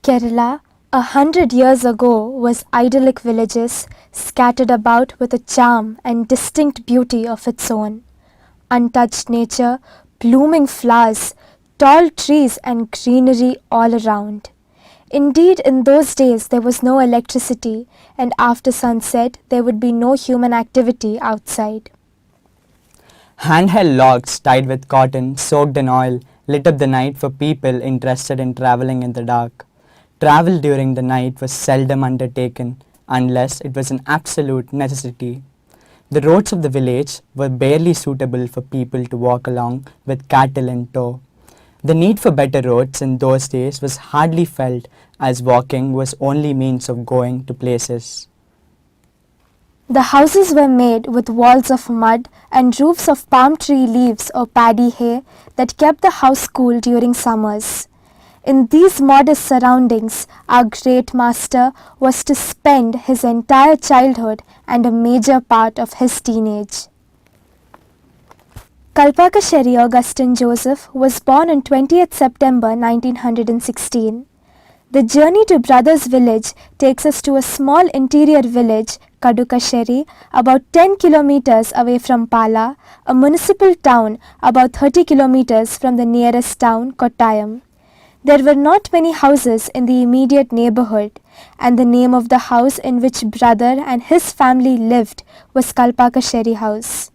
Kerala, 100 years ago, was idyllic villages scattered about with a charm and distinct beauty of its own. Untouched nature, blooming flowers, tall trees and greenery all around. Indeed, in those days there was no electricity, and after sunset there would be no human activity outside. Handheld logs tied with cotton, soaked in oil, lit up the night for people interested in travelling in the dark. Travel during the night was seldom undertaken unless it was an absolute necessity. The roads of the village were barely suitable for people to walk along with cattle in tow. The need for better roads in those days was hardly felt, as walking was only means of going to places. The houses were made with walls of mud and roofs of palm tree leaves or paddy hay that kept the house cool during summers. In these modest surroundings, our great master was to spend his entire childhood and a major part of his teenage. Kalpakashari Augustine Joseph was born on 20th September 1916. The journey to Brothers Village takes us to a small interior village, Kadukasheri, about 10 kilometers away from Pala, a municipal town about 30 kilometers from the nearest town, Kottayam. There were not many houses in the immediate neighborhood, and the name of the house in which brother and his family lived was Kalpakasheri House.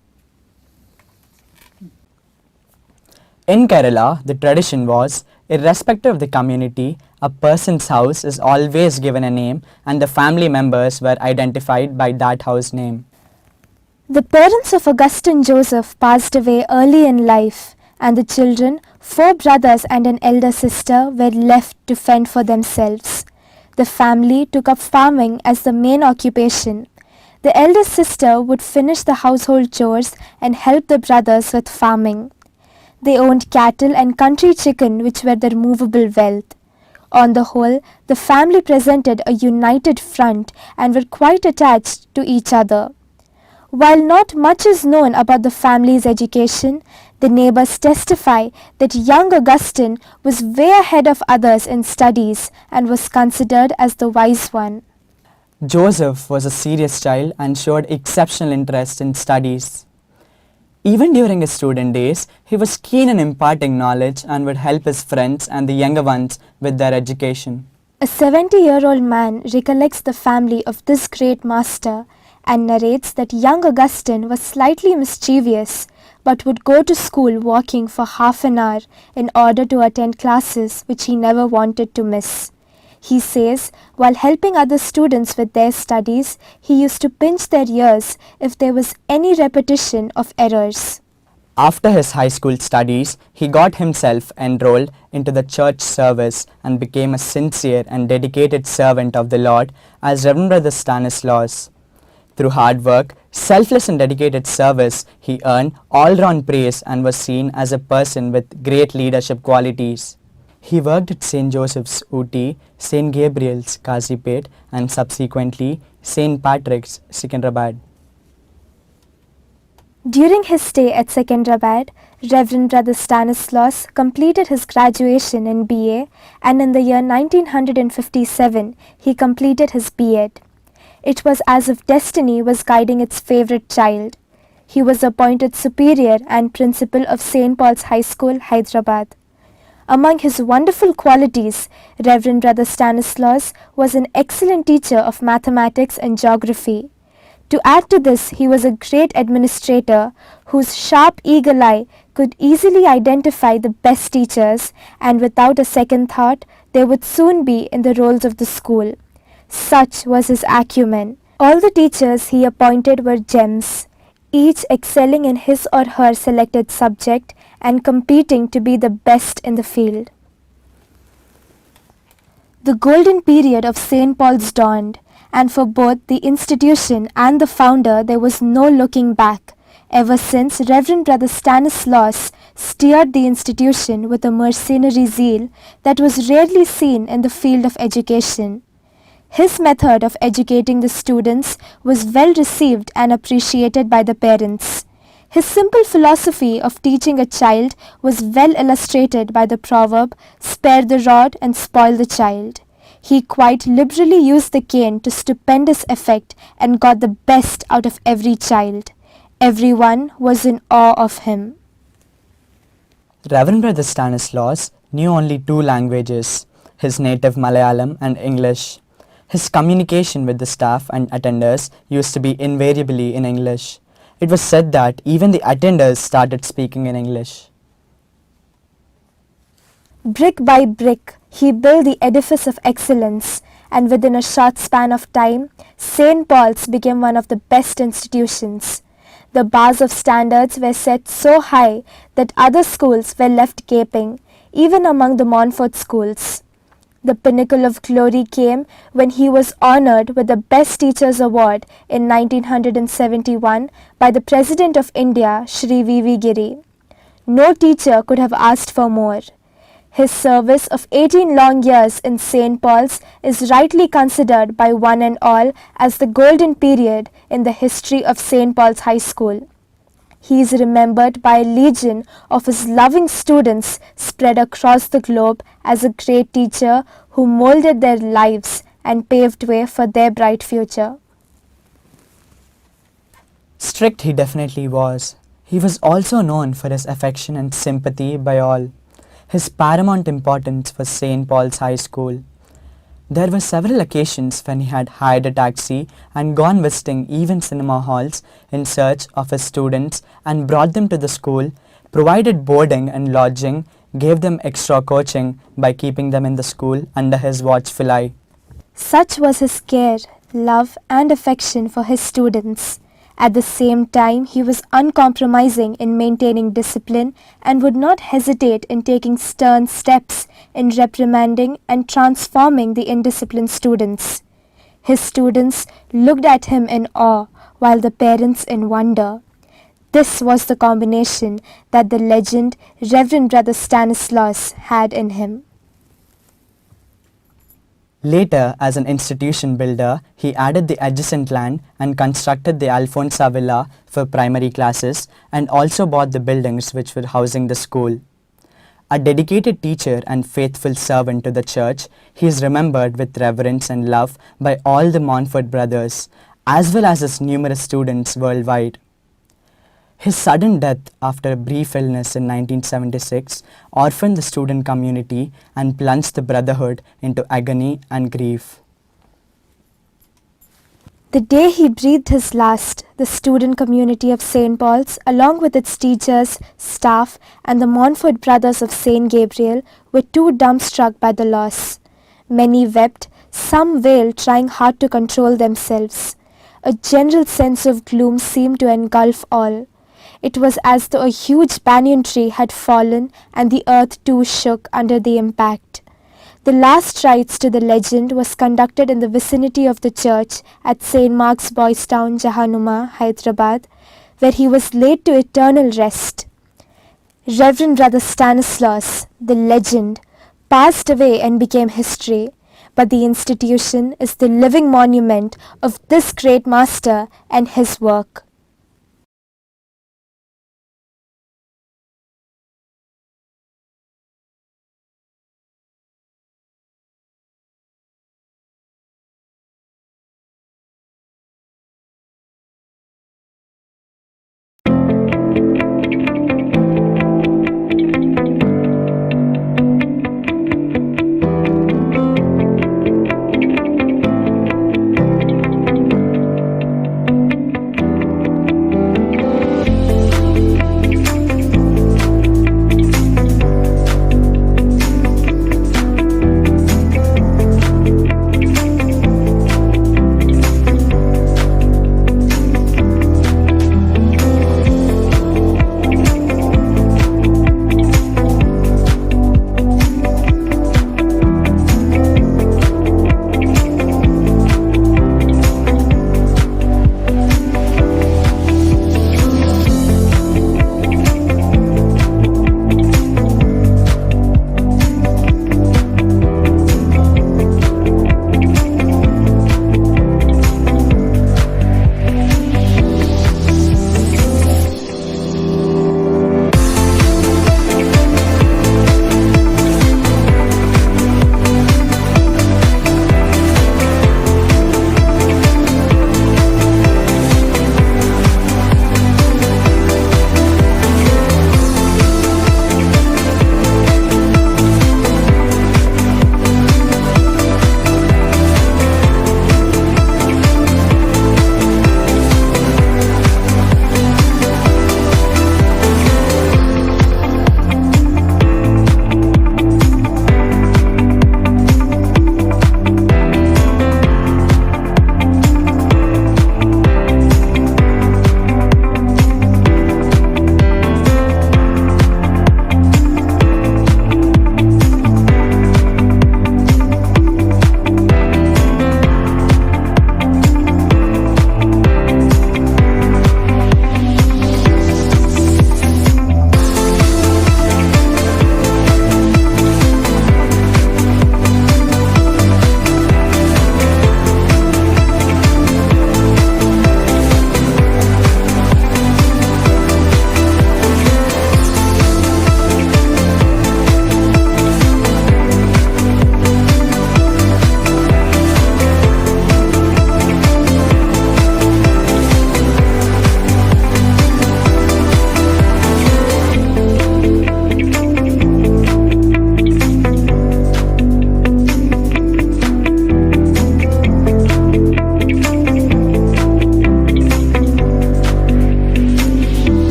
In Kerala, the tradition was, irrespective of the community, a person's house is always given a name and the family members were identified by that house name. The parents of Augustine Joseph passed away early in life, and the children, 4 brothers and an elder sister, were left to fend for themselves. The family took up farming as the main occupation. The elder sister would finish the household chores and help the brothers with farming. They owned cattle and country chicken, which were their movable wealth. On the whole, the family presented a united front and were quite attached to each other. While not much is known about the family's education, the neighbors testify that young Augustine was way ahead of others in studies and was considered as the wise one. Joseph was a serious child and showed exceptional interest in studies. Even during his student days, he was keen in imparting knowledge and would help his friends and the younger ones with their education. A 70-year-old man recollects the family of this great master and narrates that young Augustine was slightly mischievous but would go to school walking for half an hour in order to attend classes which he never wanted to miss. He says, while helping other students with their studies, he used to pinch their ears if there was any repetition of errors. After his high school studies, he got himself enrolled into the church service and became a sincere and dedicated servant of the Lord as Reverend Brother Stanislaus. Through hard work, selfless and dedicated service, he earned all-round praise and was seen as a person with great leadership qualities. He worked at St. Joseph's, Ooty, St. Gabriel's, Kazipet, and subsequently St. Patrick's, Secunderabad. During his stay at Secunderabad, Reverend Brother Stanislaus completed his graduation in BA, and in the year 1957 he completed his B.Ed. It was as if destiny was guiding its favorite child. He was appointed superior and principal of St. Paul's High School, Hyderabad. Among his wonderful qualities, Reverend Brother Stanislaus was an excellent teacher of mathematics and geography. To add to this, he was a great administrator whose sharp eagle eye could easily identify the best teachers, and without a second thought, they would soon be in the rolls of the school. Such was his acumen. All the teachers he appointed were gems, each excelling in his or her selected subject and competing to be the best in the field. The golden period of St. Paul's dawned, and for both the institution and the founder there was no looking back, ever since Reverend Brother Stanislaus steered the institution with a mercenary zeal that was rarely seen in the field of education. His method of educating the students was well received and appreciated by the parents. His simple philosophy of teaching a child was well illustrated by the proverb, "Spare the rod and spoil the child." He quite liberally used the cane to stupendous effect and got the best out of every child. Everyone was in awe of him. Reverend Brother Stanislaus knew only two languages, his native Malayalam and English. His communication with the staff and attenders used to be invariably in English. It was said that even the attenders started speaking in English. Brick by brick, he built the edifice of excellence, and within a short span of time, St. Paul's became one of the best institutions. The bars of standards were set so high that other schools were left gaping, even among the Montfort schools. The pinnacle of glory came when he was honoured with the Best Teachers Award in 1971 by the President of India, Shri V.V. Giri. No teacher could have asked for more. His service of 18 long years in St. Paul's is rightly considered by one and all as the golden period in the history of St. Paul's High School. He is remembered by a legion of his loving students spread across the globe as a great teacher who molded their lives and paved way for their bright future. Strict he definitely was. He was also known for his affection and sympathy by all. His paramount importance was St. Paul's High School. There were several occasions when he had hired a taxi and gone visiting even cinema halls in search of his students and brought them to the school, provided boarding and lodging, gave them extra coaching by keeping them in the school under his watchful eye. Such was his care, love and affection for his students. At the same time, he was uncompromising in maintaining discipline and would not hesitate in taking stern steps in reprimanding and transforming the indisciplined students. His students looked at him in awe, while the parents in wonder. This was the combination that the legend Reverend Brother Stanislaus had in him. Later, as an institution builder, he added the adjacent land and constructed the Alfonsa Villa for primary classes and also bought the buildings which were housing the school. A dedicated teacher and faithful servant to the church, he is remembered with reverence and love by all the Montfort brothers, as well as his numerous students worldwide. His sudden death after a brief illness in 1976 orphaned the student community and plunged the brotherhood into agony and grief. The day he breathed his last, the student community of St. Paul's, along with its teachers, staff, and the Montfort brothers of St. Gabriel, were too dumbstruck by the loss. Many wept, some wailed, trying hard to control themselves. A general sense of gloom seemed to engulf all. It was as though a huge banyan tree had fallen and the earth too shook under the impact. The last rites to the legend was conducted in the vicinity of the church at St. Mark's Boys Town, Jahanuma, Hyderabad, where he was laid to eternal rest. Reverend Brother Stanislaus, the legend, passed away and became history, but the institution is the living monument of this great master and his work.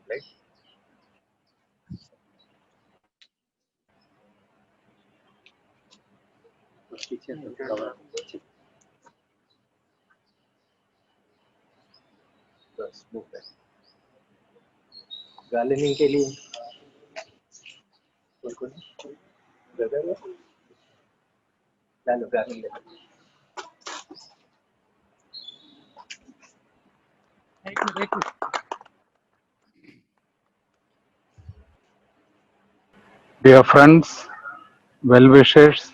right? बस move back. Gardening के लिए कौन brother ला लो gardening ले लो. Dear friends, well-wishers,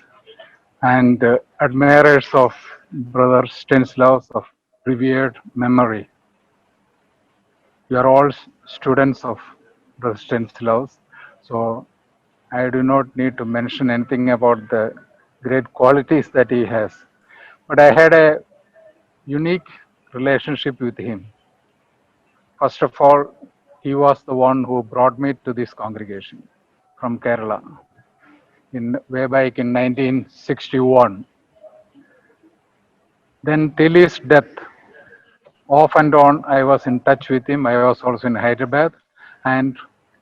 and admirers of Brother Stanislaus of revered memory. You are all students of Brother Stanislaus, so I do not need to mention anything about the great qualities that he has. But I had a unique relationship with him. First of all, he was the one who brought me to this congregation from Kerala way back in 1961. Then till his death, off and on, I was in touch with him. I was also in Hyderabad. And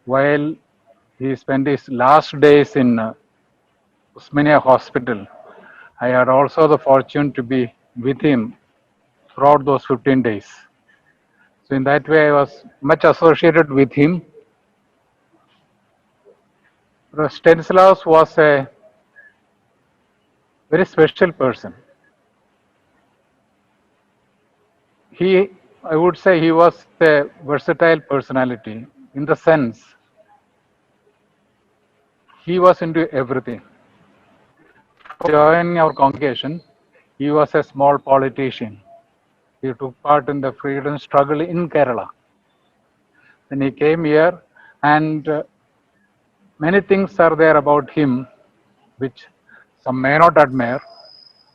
while he spent his last days in Usmania Hospital, I had also the fortune to be with him throughout those 15 days. So in that way, I was much associated with him. Stanislaus was a very special person. I would say he was a versatile personality in the sense he was into everything. Joining our congregation, he was a small politician. He took part in the freedom struggle in Kerala. Then he came here, and many things are there about him which some may not admire,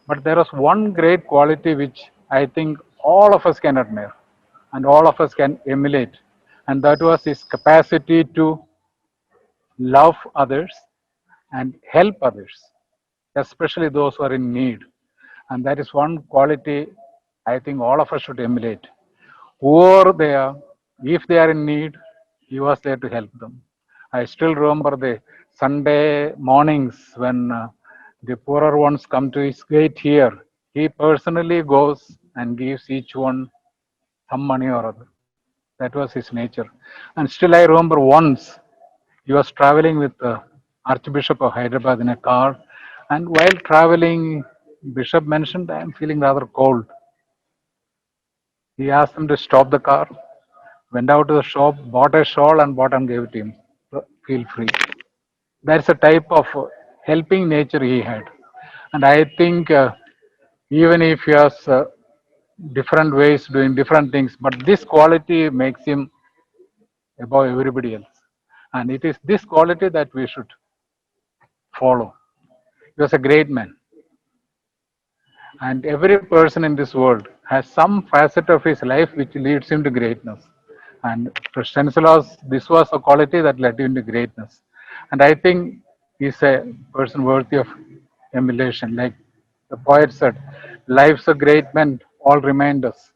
but there is one great quality which I think all of us can admire and all of us can emulate, and that was his capacity to love others and help others, especially those who are in need. And that is one quality I think all of us should emulate. Whoever they are, if they are in need, he was there to help them. I still remember the Sunday mornings when the poorer ones come to his gate here. He personally goes and gives each one some money or other. That was his nature. And still, I remember once he was traveling with the Archbishop of Hyderabad in a car. And while traveling, Bishop mentioned, I am feeling rather cold. He asked him to stop the car, went out to the shop, bought a shawl and bought and gave it to him. Feel free. That's a type of helping nature he had. And I think even if he has different ways doing different things, but this quality makes him above everybody else. And it is this quality that we should follow. He was a great man. And every person in this world has some facet of his life which leads him to greatness. And for Stanislaus, this was a quality that led him to greatness. And I think he's a person worthy of emulation. Like the poet said, life's a great man, all remind us.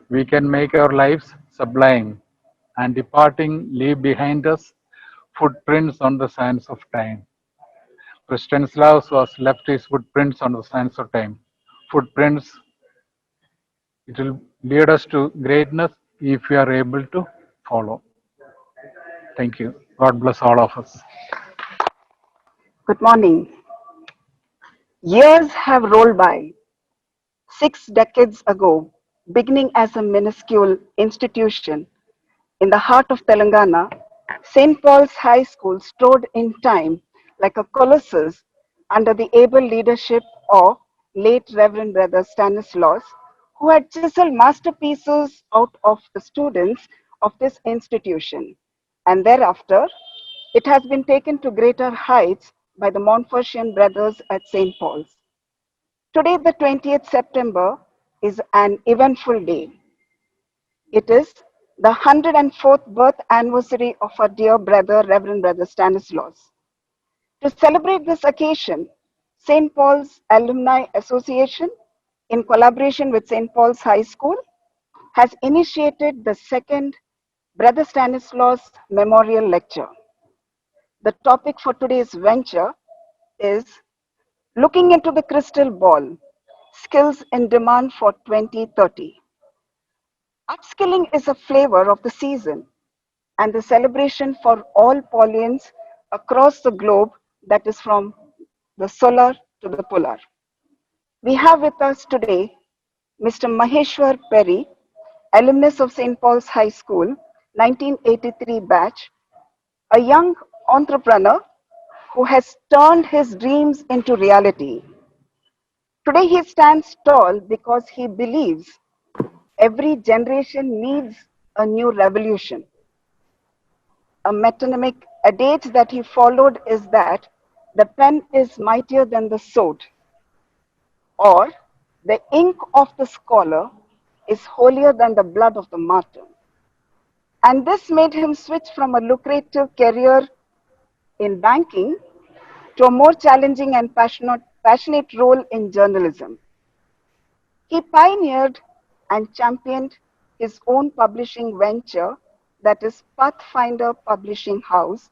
We can make our lives sublime, and departing, leave behind us footprints on the sands of time. Stanislaus was left his footprints on the sands of time. Footprints, it will lead us to greatness if we are able to follow. Thank you. God bless all of us. Good morning. Years have rolled by. 6 decades ago, beginning as a minuscule institution in the heart of Telangana, St. Paul's High School strode in time like a colossus under the able leadership of late Reverend Brother Stanislaus, who had chiseled masterpieces out of the students of this institution. And thereafter, it has been taken to greater heights by the Montfortian brothers at St. Paul's. Today, the 20th September, is an eventful day. It is the 104th birth anniversary of our dear brother, Reverend Brother Stanislaus. To celebrate this occasion, St. Paul's Alumni Association, in collaboration with St. Paul's High School, has initiated the second Brother Stanislaus Memorial Lecture. The topic for today's venture is Looking into the Crystal Ball, Skills in Demand for 2030. Upskilling is a flavor of the season and the celebration for all Paulians across the globe, that is from the solar to the polar. We have with us today Mr. Maheshwar Peri, alumnus of St. Paul's High School, 1983 batch, a young entrepreneur who has turned his dreams into reality. Today he stands tall because he believes every generation needs a new revolution. A metonymic adage that he followed is that the pen is mightier than the sword, or the ink of the scholar is holier than the blood of the martyr. And this made him switch from a lucrative career in banking to a more challenging and passionate role in journalism. He pioneered and championed his own publishing venture, that is Pathfinder Publishing House,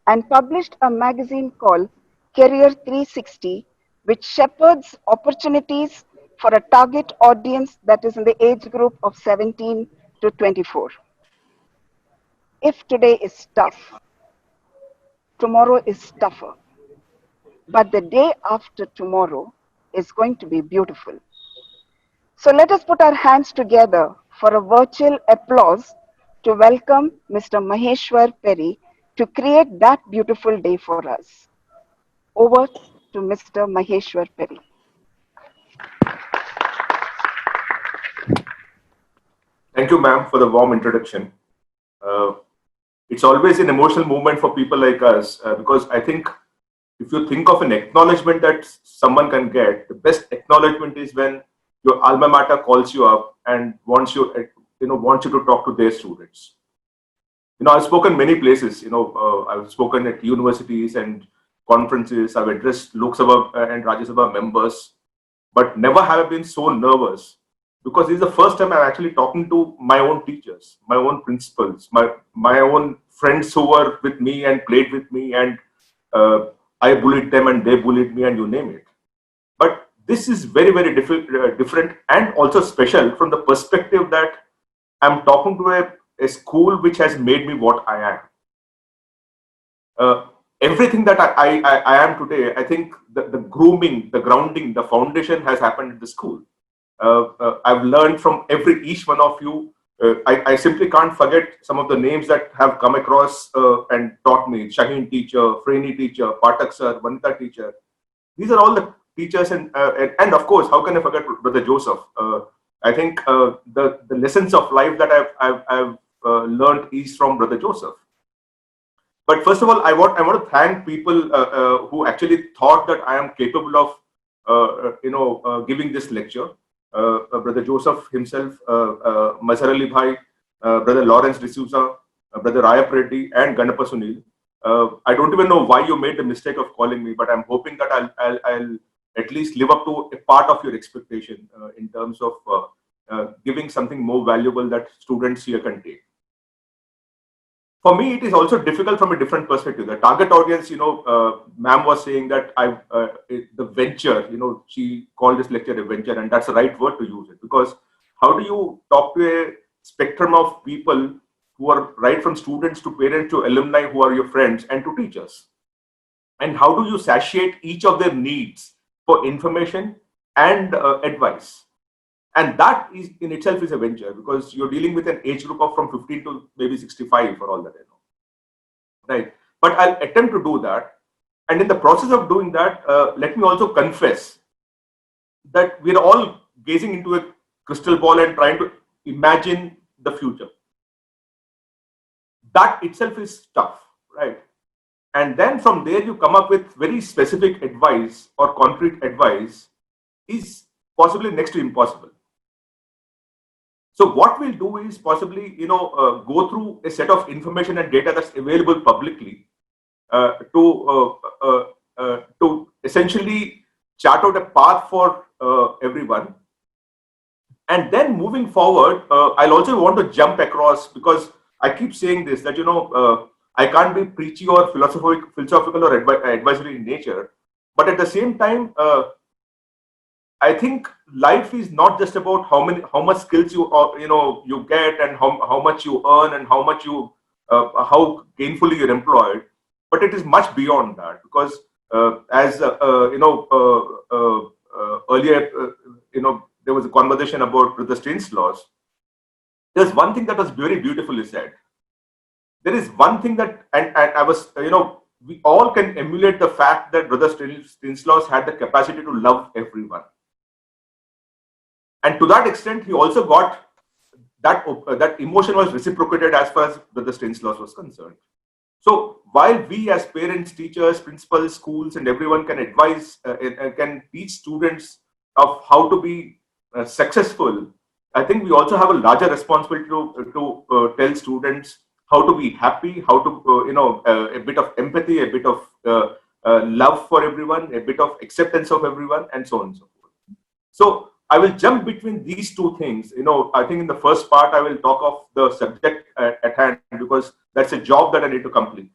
and published a magazine called Career 360, which shepherds opportunities for a target audience that is in the age group of 17 to 24. If today is tough, tomorrow is tougher. But the day after tomorrow is going to be beautiful. So let us put our hands together for a virtual applause to welcome Mr. Maheshwar Peri to create that beautiful day for us. Over to Mr. Maheshwar Peri. Thank you, ma'am, for the warm introduction. It's always an emotional moment for people like us because I think if you think of an acknowledgement that someone can get, the best acknowledgement is when your alma mater calls you up and wants you to talk to their students. I've spoken many places. I've spoken at universities and conferences. I've addressed Lok Sabha and Rajya Sabha members, but never have I been so nervous because this is the first time I'm actually talking to my own teachers, my own principals, my own friends who were with me and played with me, and I bullied them and they bullied me, and you name it. But this is very, very different and also special from the perspective that I'm talking to a school which has made me what I am. Everything that I am today, I think the grooming, the grounding, the foundation has happened at the school. I've learned from each one of you. I simply can't forget some of the names that have come across and taught me. Shaheen teacher, Freni teacher, Patak sir, Vanita teacher. These are all the teachers, and of course, how can I forget Brother Joseph? I think the lessons of life that I've learned is from Brother Joseph. But first of all, I want to thank people who actually thought that I am capable of giving this lecture. Brother Joseph himself, Mazhar Ali Bhai, Brother Lawrence D'Souza, Brother Raya Reddy, and Ganapa Sunil. I don't even know why you made the mistake of calling me, but I'm hoping that I'll at least live up to a part of your expectation in terms of giving something more valuable that students here can take. For me, it is also difficult from a different perspective. The target audience, ma'am was saying that the venture, she called this lecture a venture, and that's the right word to use it, because how do you talk to a spectrum of people who are right from students to parents to alumni who are your friends and to teachers? And how do you satiate each of their needs for information and advice? And that is in itself is a venture, because you're dealing with an age group of from 15 to maybe 65 for all that I know. Right? But I'll attempt to do that. And in the process of doing that, let me also confess that we're all gazing into a crystal ball and trying to imagine the future. That itself is tough, right? And then from there you come up with very specific advice or concrete advice is possibly next to impossible. So what we'll do is possibly, go through a set of information and data that's available publicly to essentially chart out a path for everyone. And then moving forward, I'll also want to jump across, because I keep saying this, that, I can't be preachy or philosophical or advisory in nature, but at the same time, I think life is not just about how much skills you get, and how much you earn, and how gainfully you're employed, but it is much beyond that. Because as earlier, there was a conversation about the Stanislaus. There's one thing that was very beautifully said. There is one thing that, and I was, we all can emulate the fact that Brother Stanislaus had the capacity to love everyone. And to that extent, he also got that emotion was reciprocated as far as Brother Stanislaus was concerned. So while we as parents, teachers, principals, schools, and everyone can advise, can teach students of how to be successful, I think we also have a larger responsibility to tell students how to be happy, how to, a bit of empathy, a bit of love for everyone, a bit of acceptance of everyone, and so on and so forth. So I will jump between these two things. I think in the first part, I will talk of the subject at hand, because that's a job that I need to complete.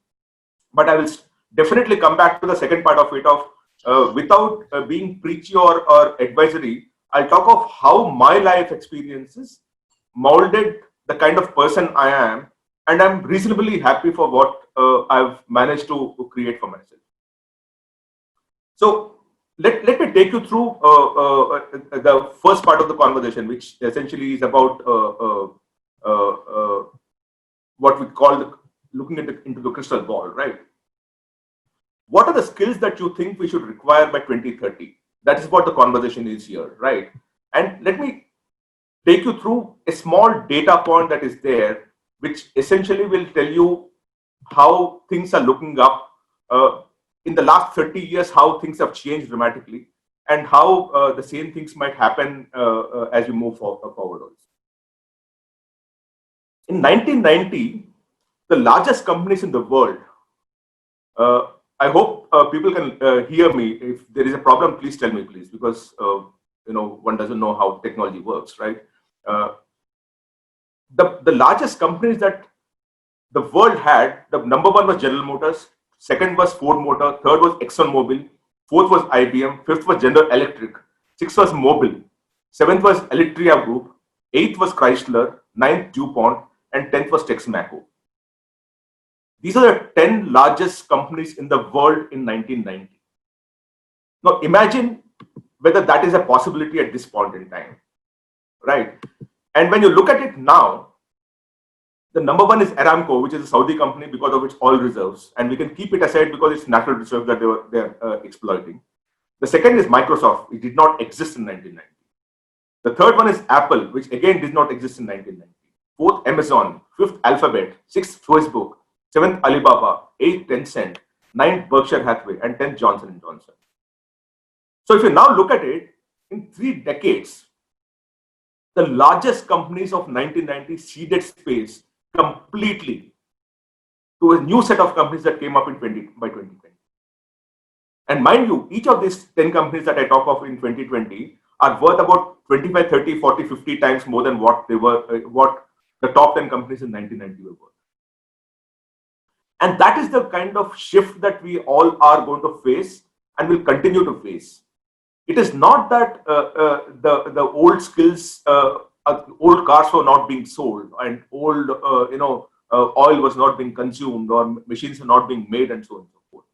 But I will definitely come back to the second part of it, without being preachy or advisory. I'll talk of how my life experiences molded the kind of person I am, and I'm reasonably happy for what I've managed to create for myself. So let me take you through the first part of the conversation, which essentially is about what we call looking into the crystal ball, right? What are the skills that you think we should require by 2030? That is what the conversation is here, right? And let me take you through a small data point that is there, which essentially will tell you how things are looking up in the last 30 years, how things have changed dramatically, and how the same things might happen as we move forward also. In 1990, the largest companies in the world, I hope people can hear me. If there is a problem, please tell me, please, because one doesn't know how technology works, right? The largest companies that the world had, the number one was General Motors, second was Ford Motor, third was ExxonMobil, fourth was IBM, fifth was General Electric, sixth was Mobil, seventh was Electria Group, eighth was Chrysler, ninth DuPont, and 10th was Texmaco. These are the 10 largest companies in the world in 1990. Now imagine whether that is a possibility at this point in time, right? And when you look at it now, the number one is Aramco, which is a Saudi company because of its oil reserves, and we can keep it aside because it's natural reserves that they're exploiting. The second is Microsoft, it did not exist in 1990. The third one is Apple, which again did not exist in 1990. Fourth, Amazon. Fifth, Alphabet. Sixth, Facebook. Seventh, Alibaba. Eighth, Tencent. Ninth, Berkshire Hathaway, and 10th, Johnson & Johnson. So if you now look at it, in 3 decades, the largest companies of 1990 ceded space completely to a new set of companies that came up by 2020. And mind you, each of these 10 companies that I talk of in 2020 are worth about 25, 30, 40, 50 times more than what they were, what the top 10 companies in 1990 were worth. And that is the kind of shift that we all are going to face and will continue to face. It is not that the old skills, old cars were not being sold, and old oil was not being consumed, or machines are not being made, and so on and so forth.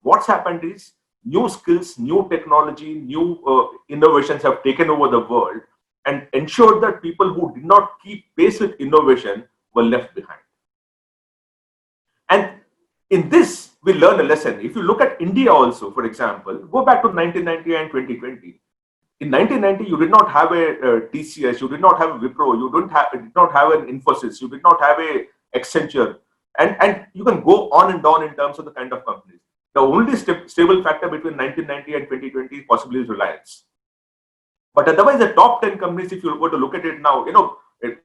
What's happened is new skills, new technology, new innovations have taken over the world and ensured that people who did not keep pace with innovation were left behind. And in this, we learn a lesson. If you look at India also, for example, go back to 1990 and 2020. In 1990, you did not have a TCS, you did not have a Wipro, you did not have an Infosys, you did not have a Accenture, and you can go on and on in terms of the kind of companies. The only stable factor between 1990 and 2020 possibly is Reliance. But otherwise, the top 10 companies, if you were to look at it now,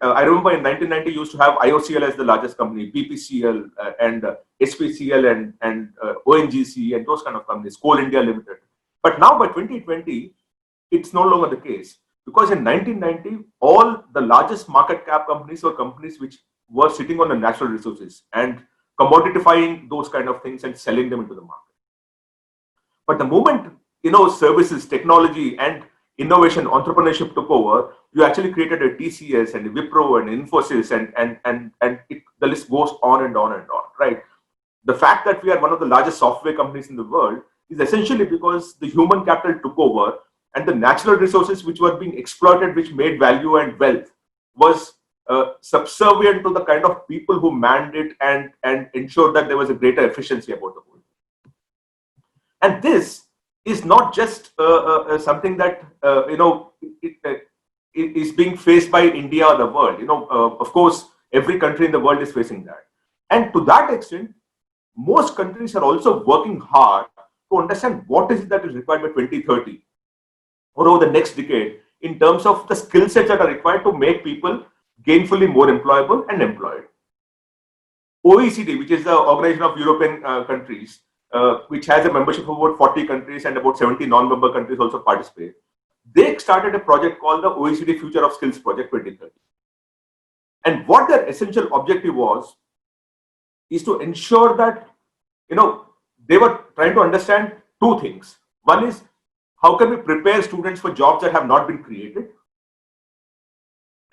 I remember in 1990, you used to have IOCL as the largest company, BPCL and SPCL and ONGC and those kind of companies, Coal India Limited. But now by 2020, it's no longer the case, because in 1990, all the largest market cap companies were companies which were sitting on the natural resources and commodifying those kind of things and selling them into the market. But the moment, services, technology and innovation, entrepreneurship took over, you actually created a TCS and a Wipro and Infosys and the list goes on and on and on, right? The fact that we are one of the largest software companies in the world is essentially because the human capital took over and the natural resources which were being exploited, which made value and wealth, was subservient to the kind of people who manned it and ensured that there was a greater efficiency about the whole. And this is not just something that it is being faced by India or the world. Of course, every country in the world is facing that. And to that extent, most countries are also working hard to understand what is it that is required by 2030 or over the next decade in terms of the skill sets that are required to make people gainfully more employable and employed. OECD, which is the Organization of European Countries, which has a membership of about 40 countries and about 70 non-member countries also participate. They started a project called the OECD Future of Skills Project 2030. And what their essential objective was is to ensure that, they were trying to understand two things. One is, how can we prepare students for jobs that have not been created?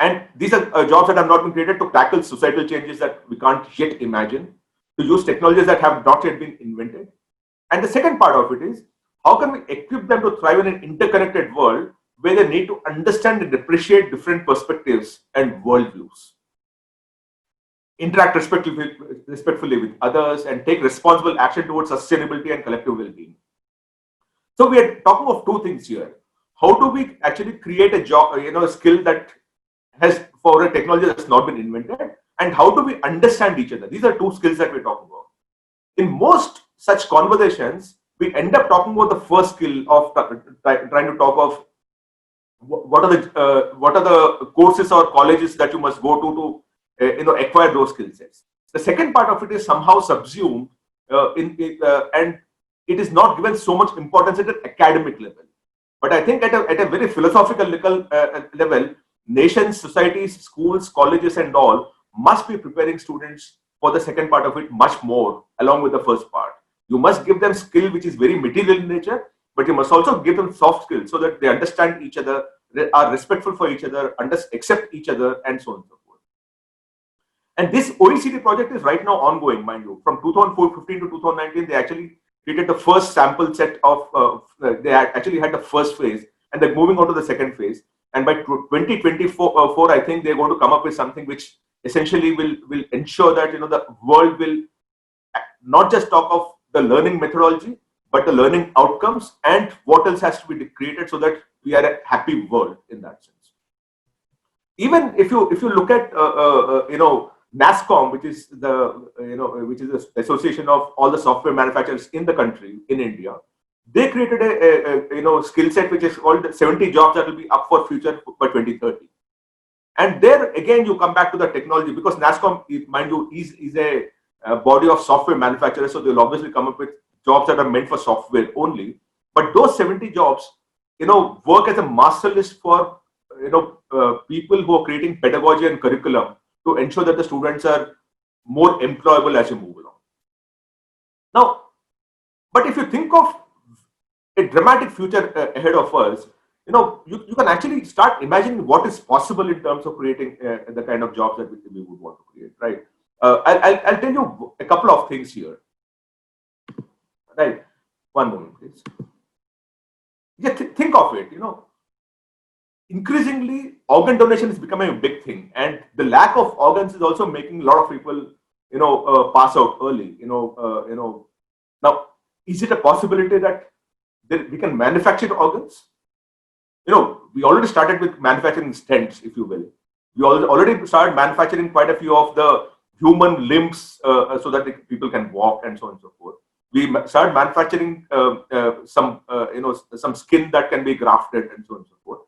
And these are jobs that have not been created to tackle societal changes that we can't yet imagine, to use technologies that have not yet been invented. And the second part of it is, how can we equip them to thrive in an interconnected world where they need to understand and appreciate different perspectives and worldviews, interact respectfully with others, and take responsible action towards sustainability and collective well-being. So we are talking of two things here. How do we actually create a job, a skill that has for a technology that's not been invented, and how do we understand each other? These are two skills that we're talking about. In most such conversations, we end up talking about the first skill of trying to talk of what are the courses or colleges that you must go to acquire those skill sets. The second part of it is somehow subsumed and it is not given so much importance at an academic level. But I think at a very philosophical level, nations, societies, schools, colleges and all must be preparing students for the second part of it much more along with the first part. You must give them skill which is very material in nature, but you must also give them soft skills so that they understand each other, they are respectful for each other, accept each other, and so on and so forth. And this OECD project is right now ongoing, mind you. From 2015 to 2019, they actually created the first sample set of, they actually had the first phase, and they're moving on to the second phase. And by 2024, I think they're going to come up with something which essentially will ensure that the world will not just talk of the learning methodology, but the learning outcomes and what else has to be created so that we are a happy world in that sense. Even if you look at NASSCOM, which is the association of all the software manufacturers in the country in India, they created a skill set which is called 70 jobs that will be up for future by 2030. And there again you come back to the technology, because NASSCOM, mind you, is a body of software manufacturers, so they'll obviously come up with jobs that are meant for software only. But those 70 jobs, work as a master list for people who are creating pedagogy and curriculum to ensure that the students are more employable as you move along. Now, but if you think of a dramatic future ahead of us, you can actually start imagining what is possible in terms of creating the kind of jobs that we would want to create, right? I'll tell you a couple of things here. Right, one moment, please. Yeah, think of it. Increasingly, organ donation is becoming a big thing, and the lack of organs is also making a lot of people, pass out early. Now, is it a possibility that we can manufacture organs? We already started with manufacturing stents, if you will. We already started manufacturing quite a few of the human limbs so that people can walk and so on and so forth. We started manufacturing some skin that can be grafted and so on and so forth.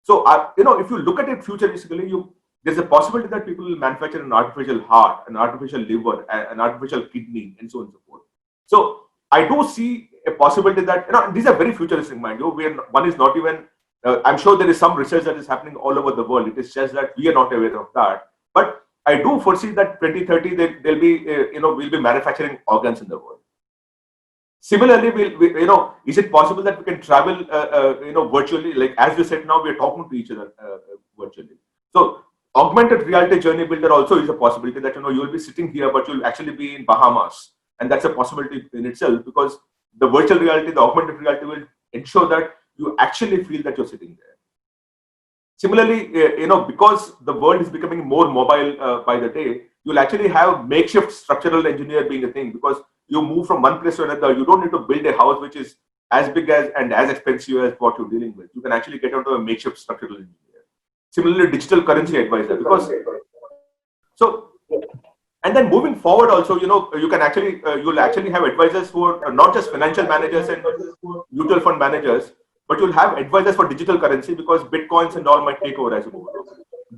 So, if you look at it futuristically, there's a possibility that people will manufacture an artificial heart, an artificial liver, an artificial kidney, and so on and so forth. So, I do see a possibility that, these are very futuristic, mind you. One is not even, I'm sure there is some research that is happening all over the world. It is just that we are not aware of that. But I do foresee that 2030 there'll be we'll be manufacturing organs in the world. Similarly, is it possible that we can travel virtually? Like as we said, now we are talking to each other virtually. So augmented reality journey builder also is a possibility that you'll be sitting here, but you'll actually be in Bahamas, and that's a possibility in itself, because the virtual reality, the augmented reality will ensure that you actually feel that you're sitting there. Similarly, because the world is becoming more mobile by the day, you'll actually have makeshift structural engineer being a thing, because you move from one place to another. You don't need to build a house which is as big as and as expensive as what you're dealing with. You can actually get onto a makeshift structural engineer. Similarly, digital currency advisor, because so, and then moving forward also, you can actually you'll actually have advisors who are not just financial managers and mutual fund managers, but you'll have advisors for digital currency, because bitcoins and all might take over as a move.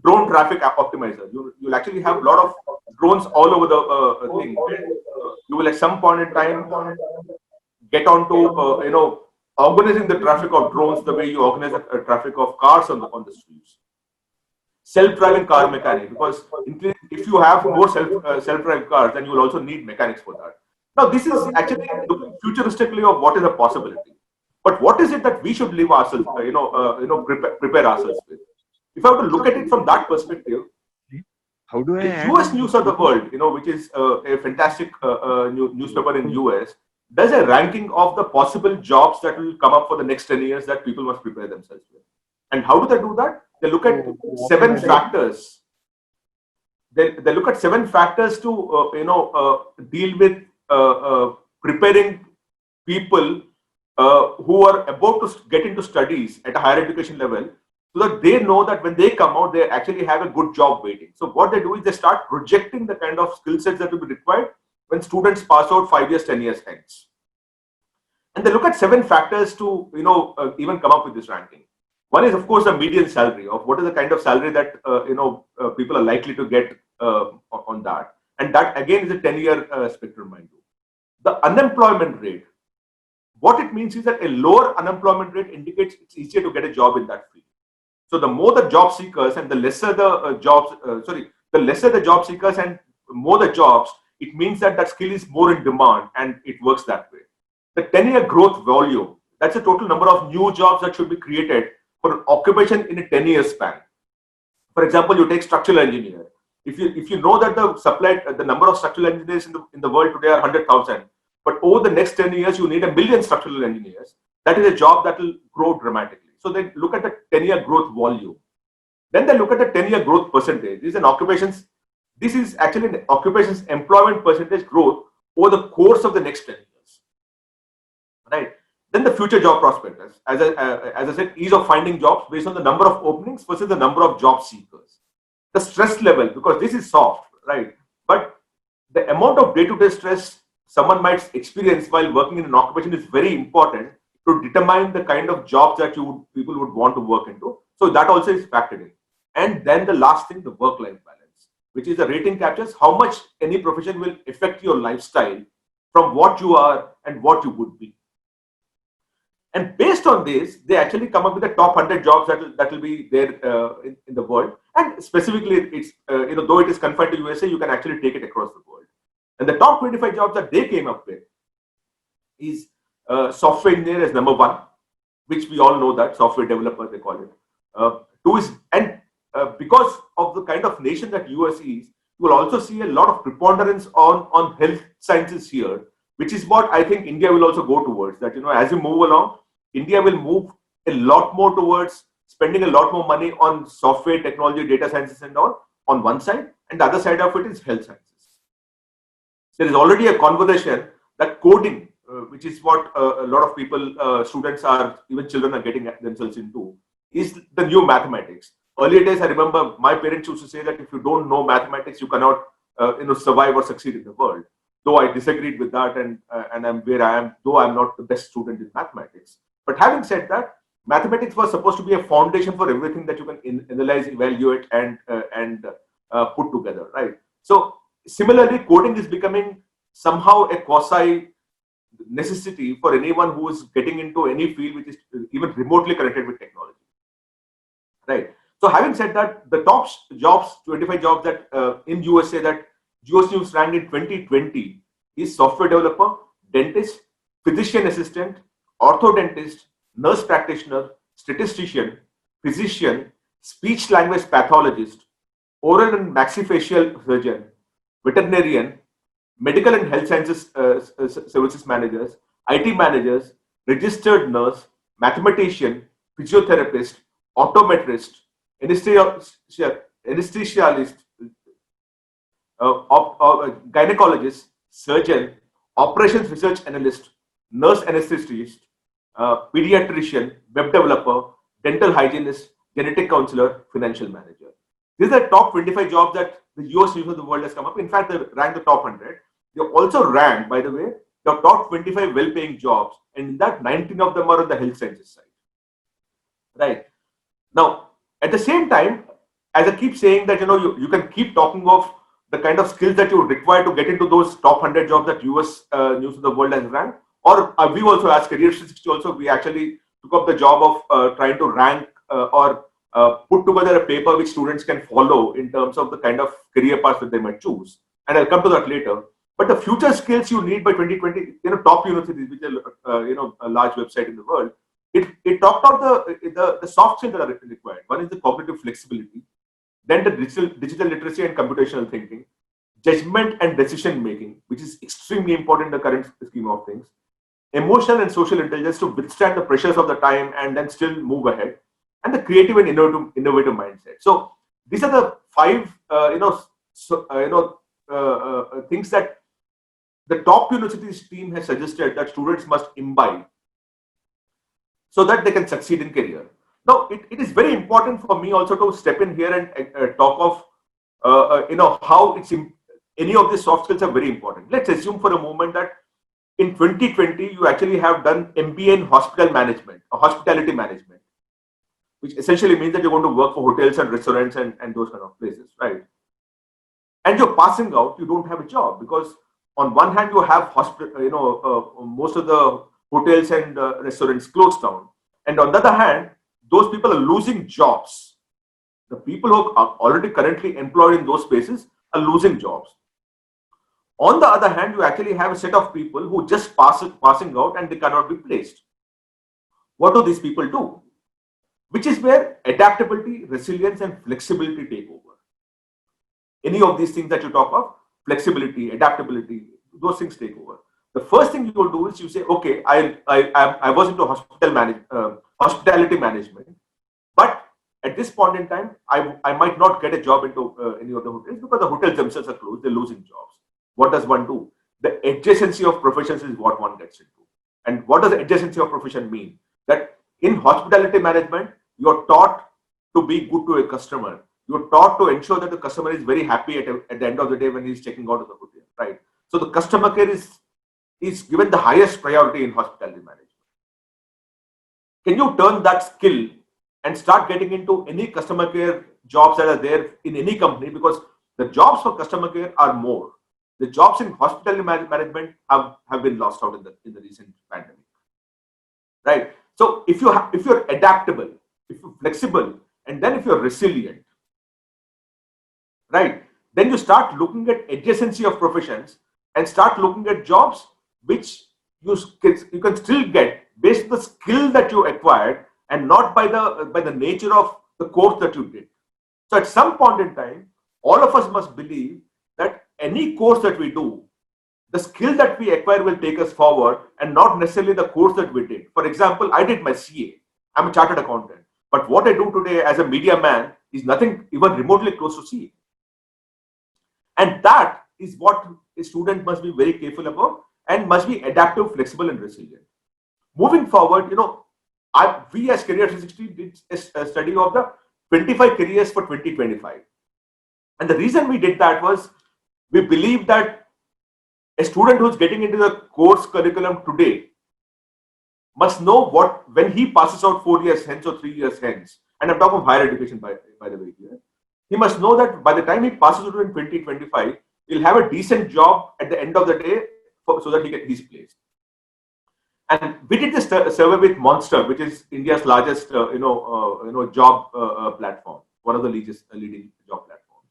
Drone traffic optimizer. You'll actually have a lot of drones all over the thing. You will at some point in time get onto organizing the traffic of drones the way you organize the traffic of cars on the streets. Self-driving car mechanic, because if you have more self-driving cars, then you will also need mechanics for that. Now, this is actually looking futuristically of what is a possibility. But what is it that we should live ourselves, prepare ourselves with? If I were to look at it from that perspective, how do I the US News of the World, which is a fantastic newspaper in US, does a ranking of the possible jobs that will come up for the next 10 years that people must prepare themselves with. And how do they do that? They look at 7 factors. They look at 7 factors to deal with preparing people who are about to get into studies at a higher education level, so that they know that when they come out, they actually have a good job waiting. So what they do is they start projecting the kind of skill sets that will be required when students pass out 5 years, 10 years hence. And they look at 7 factors to even come up with this ranking. One is, of course, the median salary, of what is the kind of salary that people are likely to get on that. And that again is a 10-year spectrum, mind you. The unemployment rate. What it means is that a lower unemployment rate indicates it's easier to get a job in that field. So the more the job seekers and the lesser the the lesser the job seekers and more the jobs, it means that that skill is more in demand, and it works that way. The 10-year growth volume, that's the total number of new jobs that should be created for an occupation in a 10-year span. For example, you take structural engineer. If you know that the number of structural engineers in the world today are 100,000, but over the next 10 years you need 1 million structural engineers, that is a job that will grow dramatically. So they look at the 10-year growth volume. Then they look at the 10-year growth percentage. This is actually an occupations employment percentage growth over the course of the next 10 years. Right. Then the future job prospects. As I said, ease of finding jobs based on the number of openings versus the number of job seekers. The stress level, because this is soft, right? But the amount of day-to-day stress someone might experience while working in an occupation is very important to determine the kind of jobs that people would want to work into. So that also is factored in. And then the last thing, the work-life balance, which is the rating captures how much any profession will affect your lifestyle from what you are and what you would be. And based on this, they actually come up with the top 100 jobs that will be there in the world. And specifically, it's though it is confined to USA, you can actually take it across the world. And the top 25 jobs that they came up with is software engineer as number 1, which we all know that software developer they call it. 2 is because of the kind of nation that US is, you will also see a lot of preponderance on health sciences here, which is what I think India will also go towards. That as you move along, India will move a lot more towards spending a lot more money on software, technology, data sciences and all on one side, and the other side of it is health sciences. There is already a conversation that coding, which is what a lot of people, students are, even children are getting themselves into, is the new mathematics. Earlier days, I remember my parents used to say that if you don't know mathematics, you cannot survive or succeed in the world. Though I disagreed with that, and I'm where I am, though I'm not the best student in mathematics. But having said that, mathematics was supposed to be a foundation for everything that you can analyze, evaluate, and put together, right? So similarly, coding is becoming somehow a quasi necessity for anyone who is getting into any field which is even remotely connected with technology, right? So having said that, the top jobs, 25 jobs that in USA that US News ranked in 2020 is software developer, dentist, physician assistant, orthodontist, nurse practitioner, statistician, physician, speech language pathologist, oral and maxillofacial surgeon, veterinarian, medical and health sciences services managers, IT managers, registered nurse, mathematician, physiotherapist, optometrist, anesthesiologist, gynecologist, surgeon, operations research analyst, nurse anesthetist, pediatrician, web developer, dental hygienist, genetic counselor, financial manager. These are the top 25 jobs that the US News of the World has come up. In fact, they ranked the top 100. They also ranked, by the way, the top 25 well-paying jobs, and in that 19 of them are on the health sciences side. Right. Now, at the same time, as I keep saying that, you can keep talking of the kind of skills that you require to get into those top 100 jobs that US News of the World has ranked. Or we also, as Career 360, also, we actually took up the job of trying to rank or put together a paper which students can follow in terms of the kind of career paths that they might choose. And I'll come to that later. But the future skills you need by 2020, top universities, which are, a large website in the world, it talked about the soft skills that are required. One is the cognitive flexibility, then the digital literacy and computational thinking, judgment and decision making, which is extremely important in the current scheme of things, emotional and social intelligence to withstand the pressures of the time and then still move ahead, and the creative and innovative mindset. So these are the 5 things that the top universities team has suggested that students must imbibe so that they can succeed in career. Now, it is very important for me also to step in here and talk of how any of these soft skills are very important. Let's assume for a moment that in 2020 you actually have done MBA in hospitality management, which essentially means that you're going to work for hotels and restaurants and those kind of places, right? And you're passing out, you don't have a job because on one hand you have most of the hotels and restaurants closed down, and on the other hand, those people are losing jobs. The people who are already currently employed in those spaces are losing jobs. On the other hand, you actually have a set of people who just passing out and they cannot be placed. What do these people do? Which is where adaptability, resilience, and flexibility take over. Any of these things that you talk of, flexibility, adaptability, those things take over. The first thing you will do is you say, okay, I was into hospitality management, but at this point in time, I might not get a job into any of the hotels because the hotels themselves are closed, they're losing jobs. What does one do? The adjacency of professions is what one gets into. And what does adjacency of profession mean? That in hospitality management, you're taught to be good to a customer. You're taught to ensure that the customer is very happy at the end of the day when he's checking out of the hotel, right? So the customer care is given the highest priority in hospitality management. Can you turn that skill and start getting into any customer care jobs that are there in any company? Because the jobs for customer care are more. The jobs in hospitality management have been lost out in the recent pandemic, right? So if you're adaptable, if you're flexible, and then if you're resilient, right, then you start looking at adjacency of professions and start looking at jobs which you can still get based on the skill that you acquired and not by the nature of the course that you did. So at some point in time, all of us must believe that any course that we do, the skill that we acquire will take us forward and not necessarily the course that we did. For example, I did my CA. I'm a chartered accountant. But what I do today as a media man is nothing even remotely close to CA. And that is what a student must be very careful about and must be adaptive, flexible, and resilient. Moving forward, we as Career 360 did a study of the 25 careers for 2025. And the reason we did that was we believe that a student who's getting into the course curriculum today must know when he passes out 4 years hence or 3 years hence, and I'm talking of higher education by the way here, he must know that by the time he passes out in 2025, he'll have a decent job at the end of the day so that he's placed. And we did this survey with Monster, which is India's largest job platform. one of the leading job platforms.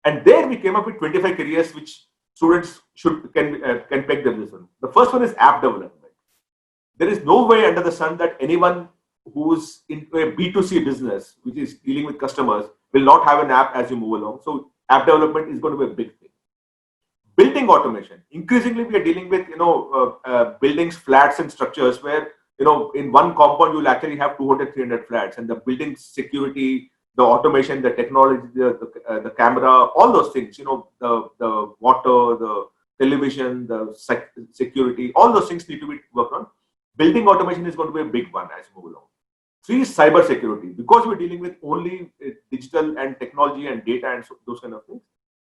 And there we came up with 25 careers which students can pick them this one. The first one is app development. There is no way under the sun that anyone who's into a B2C business, which is dealing with customers, will not have an app as you move along. So app development is going to be a big thing. Building automation. Increasingly, we are dealing with buildings, flats, and structures where in one compound you'll actually have 200, 300 flats, and the building security, the automation, the technology, the camera, all those things. The water, the television, the security, all those things need to be worked on. Building automation is going to be a big one as we move along. 3 is cyber security. Because we're dealing with only digital and technology and data and those kind of things,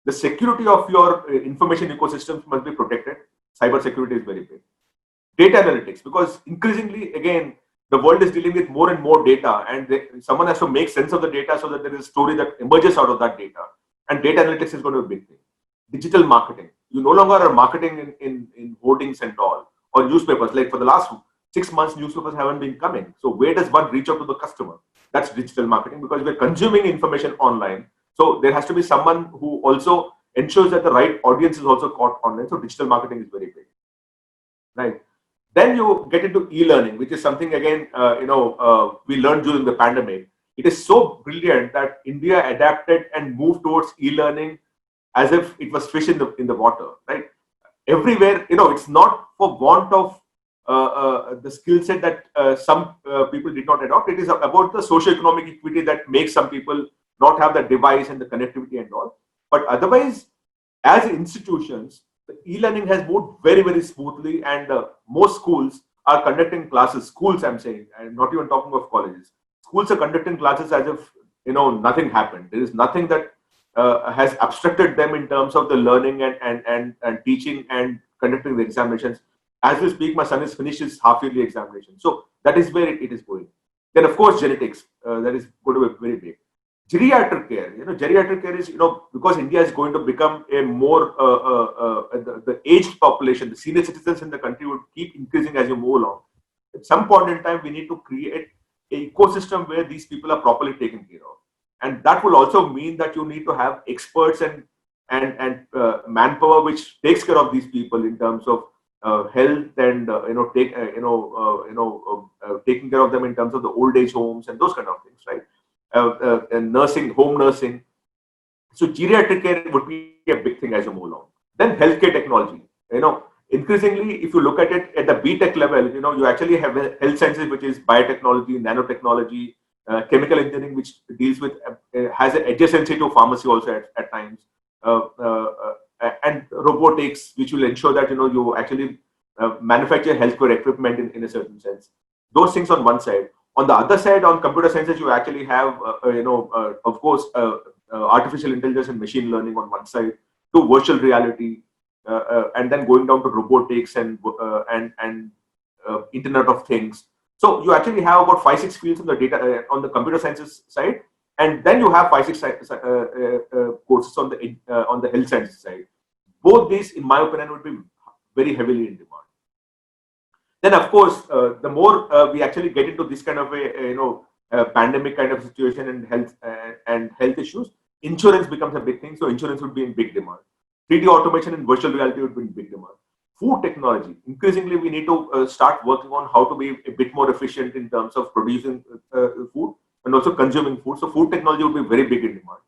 the security of your information ecosystems must be protected. Cyber security is very big. Data analytics, because increasingly, again, the world is dealing with more and more data, and someone has to make sense of the data so that there is a story that emerges out of that data. And data analytics is going to be a big thing. Digital marketing. You no longer are marketing in hoardings and all, or newspapers. Like for the last 6 months, newspapers haven't been coming. So where does one reach out to the customer? That's digital marketing, because we're consuming information online. So there has to be someone who also ensures that the right audience is also caught online. So digital marketing is very big, right? Then you get into e-learning, which is something again, we learned during the pandemic. It is so brilliant that India adapted and moved towards e-learning as if it was fish in the water, right? Everywhere, it's not for want of the skill set that some people did not adopt. It is about the socio-economic equity that makes some people not have the device and the connectivity and all. But otherwise, as institutions, the e-learning has moved very, very smoothly, and most schools are conducting classes. Schools, I'm saying, I'm not even talking of colleges. Schools are conducting classes as if nothing happened. There is nothing that has abstracted them in terms of the learning and teaching and conducting the examinations. As we speak, my son has finished his half-yearly examination. So that is where it is going. Then, of course, genetics. That is going to be very big. Geriatric care. Geriatric care is, because India is going to become a more, the aged population, the senior citizens in the country would keep increasing as you move along. At some point in time, we need to create an ecosystem where these people are properly taken care of. And that will also mean that you need to have experts and manpower which takes care of these people in terms of health and taking care of them in terms of the old age homes and those kind of things, right? And nursing, home nursing. So geriatric care would be a big thing as you move along. Then healthcare technology. Increasingly, if you look at it at the BTech level, you actually have health sciences, which is biotechnology, nanotechnology, chemical engineering, which deals with has an adjacency to pharmacy also at times, and robotics, which will ensure that you actually manufacture healthcare equipment in a certain sense. Those things on one side. On the other side, on computer sciences, you actually have of course artificial intelligence and machine learning on one side, to virtual reality, and then going down to robotics and Internet of Things. So you actually have about 5-6 fields on the data on the computer sciences side, and then you have 5-6 courses on the health sciences side. Both these, in my opinion, would be very heavily in demand. Then, of course, the more we actually get into this kind of a pandemic kind of situation and health issues, insurance becomes a big thing. So insurance would be in big demand. 3D automation and virtual reality would be in big demand. Food technology. Increasingly, we need to start working on how to be a bit more efficient in terms of producing food and also consuming food. So food technology would be very big in demand.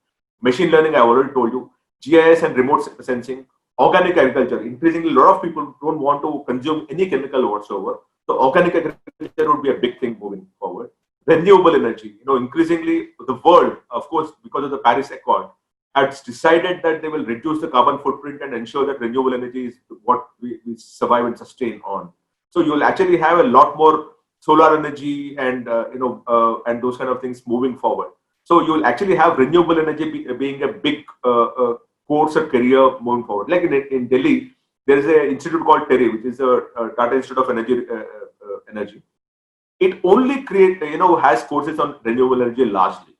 Machine learning, I already told you. GIS and remote sensing. Organic agriculture. Increasingly, a lot of people don't want to consume any chemical whatsoever. So organic agriculture would be a big thing moving forward. Renewable energy. Increasingly, the world, of course, because of the Paris Accord, has decided that they will reduce the carbon footprint and ensure that renewable energy is what we survive and sustain on. So you will actually have a lot more solar energy and and those kind of things moving forward. So you will actually have renewable energy being a big course or career moving forward. Like in Delhi, there is an institute called Peri, which is a Tata Institute of Energy. It only has courses on renewable energy largely.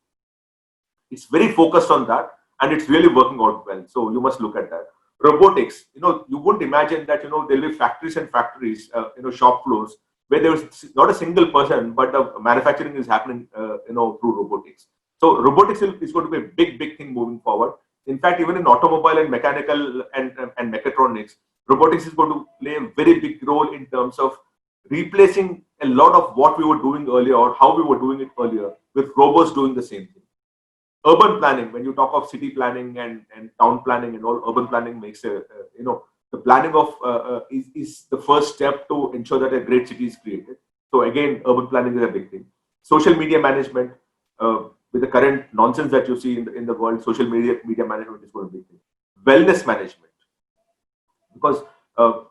It's very focused on that, and it's really working out well. So you must look at that. Robotics, you wouldn't imagine that there'll be factories and factories, shop floors where there is not a single person, but the manufacturing is happening, through robotics. So robotics is going to be a big thing moving forward. In fact, even in automobile and mechanical and mechatronics, robotics is going to play a very big role in terms of replacing a lot of what we were doing earlier or how we were doing it earlier, with robots doing the same thing. Urban planning, when you talk of city planning and town planning and all, urban planning makes the planning of is the first step to ensure that a great city is created. So again, urban planning is a big thing. Social media management, with the current nonsense that you see in the world, social media management is going to be a big thing. Wellness management, because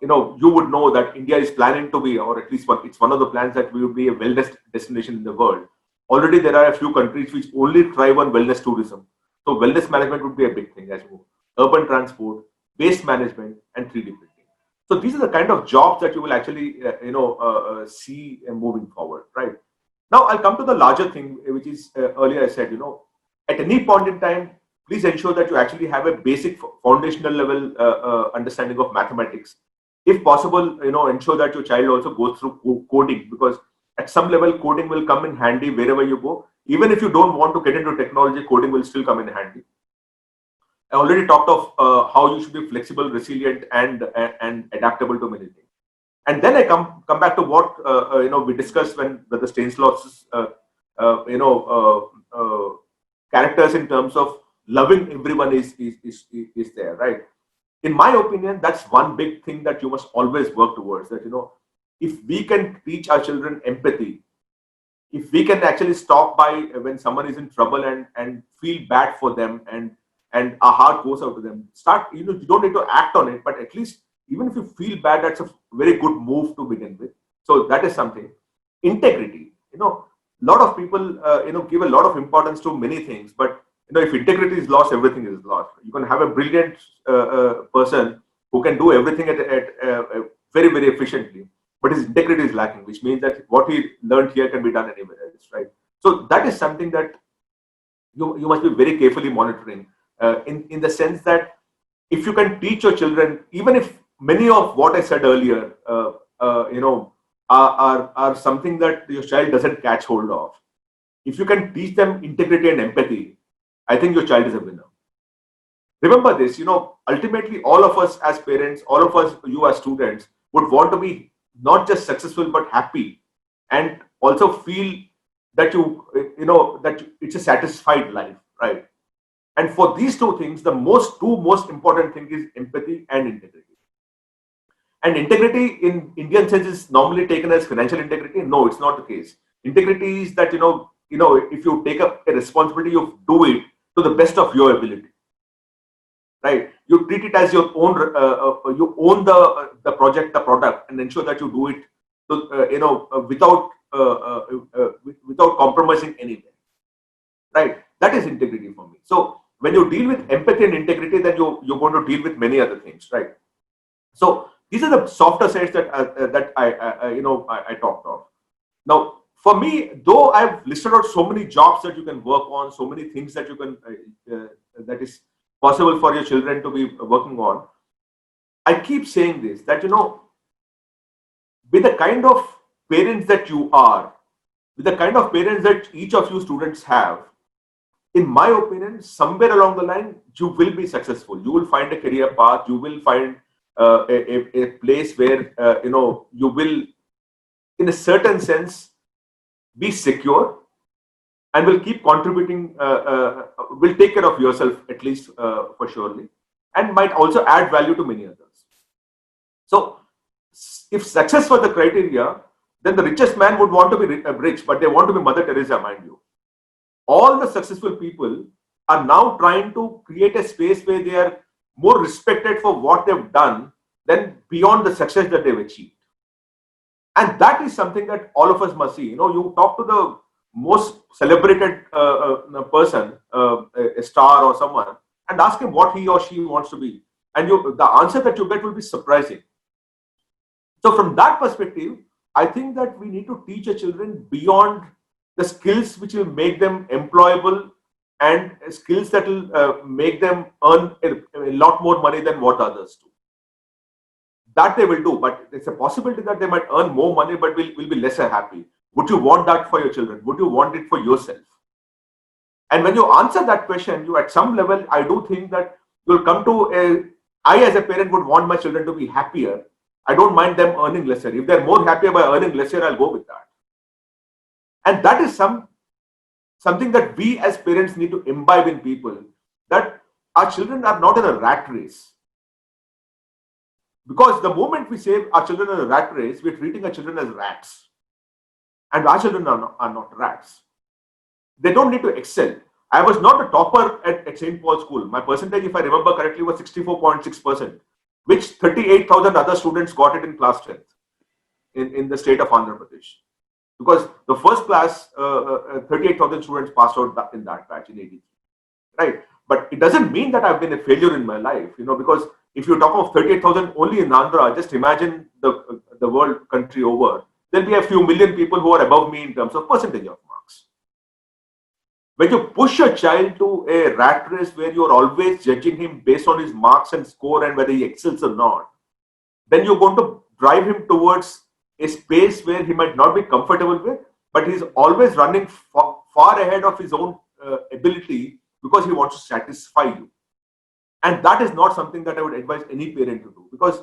you would know that India is planning to be, or at least it's one of the plans that we will be a wellness destination in the world. Already there are a few countries which only thrive on wellness tourism. So wellness management would be a big thing as well. Urban transport, waste management, and 3D printing. So these are the kind of jobs that you will actually see moving forward, right? Now I'll come to the larger thing, which is earlier I said, at any point in time, please ensure that you actually have a basic foundational level understanding of mathematics. If possible, ensure that your child also goes through coding, because at some level coding will come in handy wherever you go. Even if you don't want to get into technology, coding will still come in handy. I already talked of how you should be flexible, resilient, and adaptable to many things. And then I come back to what we discussed when Brother Stanislaus characters in terms of loving everyone is there, right? In my opinion, that's one big thing that you must always work towards. That if we can teach our children empathy, if we can actually stop by when someone is in trouble and feel bad for them, and our heart goes out to them, you don't need to act on it, but at least even if you feel bad, that's a very good move to begin with. So that is something. Integrity, a lot of people give a lot of importance to many things, but if integrity is lost, everything is lost. You can have a brilliant person who can do everything at very efficiently, but his integrity is lacking, which means that what he learned here can be done anywhere else, right? So that is something that you must be very carefully monitoring, in the sense that if you can teach your children, even if many of what I said earlier, are something that your child doesn't catch hold of, if you can teach them integrity and empathy, I think your child is a winner. Remember this, ultimately all of us as parents, all of us, you as students, would want to be not just successful but happy, and also feel that it's a satisfied life, right? And for these two things, the two most important thing is empathy and integrity. And integrity in Indian sense is normally taken as financial integrity. No, it's not the case. Integrity is that if you take up a responsibility, you do it to the best of your ability, right? You treat it as your own. You own the project, the product, and ensure that you do it without compromising anything, right? That is integrity for me. So when you deal with empathy and integrity, then you're going to deal with many other things, right? So these are the softer sides that I talked of. Now, for me, though I've listed out so many jobs that you can work on, so many things that you can that is possible for your children to be working on, I keep saying this, that with the kind of parents that you are, with the kind of parents that each of you students have, in my opinion, somewhere along the line, you will be successful. You will find a career path. You will find a place where you will, in a certain sense, be secure, and will keep contributing. Will take care of yourself, at least for surely, and might also add value to many others. So, if success was the criteria, then the richest man would want to be rich, but they want to be Mother Teresa, mind you. All the successful people are now trying to create a space where they are more respected for what they've done than beyond the success that they've achieved. And that is something that all of us must see. You talk to the most celebrated person, a star or someone, and ask him what he or she wants to be. And the answer that you get will be surprising. So from that perspective, I think that we need to teach our children beyond the skills which will make them employable, and skills that will make them earn a lot more money than what others do. That they will do, but it's a possibility that they might earn more money but will be lesser happy. Would you want that for your children? Would you want it for yourself? And when you answer that question, you at some level, I do think that you'll come to I as a parent would want my children to be happier. I don't mind them earning lesser. If they're more happier by earning lesser, I'll go with that. And that is something that we as parents need to imbibe in people, that our children are not in a rat race. Because the moment we say our children are in a rat race, we're treating our children as rats. And our children are not rats. They don't need to excel. I was not a topper at St. Paul's School. My percentage, if I remember correctly, was 64.6%, which 38,000 other students got it in class 10th in the state of Andhra Pradesh. Because the first class, 38,000 students passed out in that batch in 83, right? But it doesn't mean that I've been a failure in my life, because if you talk of 38,000 only in Andhra, just imagine the world country over, there'll be a few million people who are above me in terms of percentage of marks. When you push a child to a rat race where you're always judging him based on his marks and score and whether he excels or not, then you're going to drive him towards a space where he might not be comfortable with, but he's always running far ahead of his own ability because he wants to satisfy you. And that is not something that I would advise any parent to do, because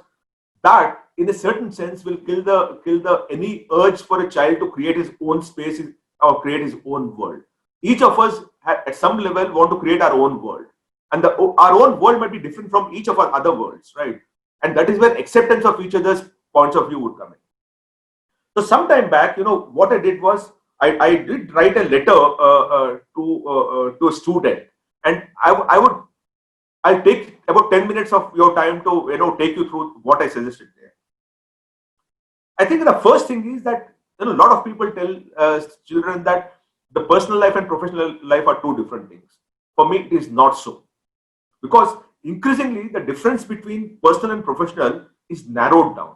that, in a certain sense, will kill the any urge for a child to create his own space or create his own world. Each of us, at some level, want to create our own world, and our own world might be different from each of our other worlds, right? And that is where acceptance of each other's points of view would come in. So some time back, what I did was I did write a letter to a student, and I'll take about 10 minutes of your time to take you through what I suggested there. I think the first thing is that a lot of people tell children that the personal life and professional life are two different things. For me, it is not so, because increasingly the difference between personal and professional is narrowed down.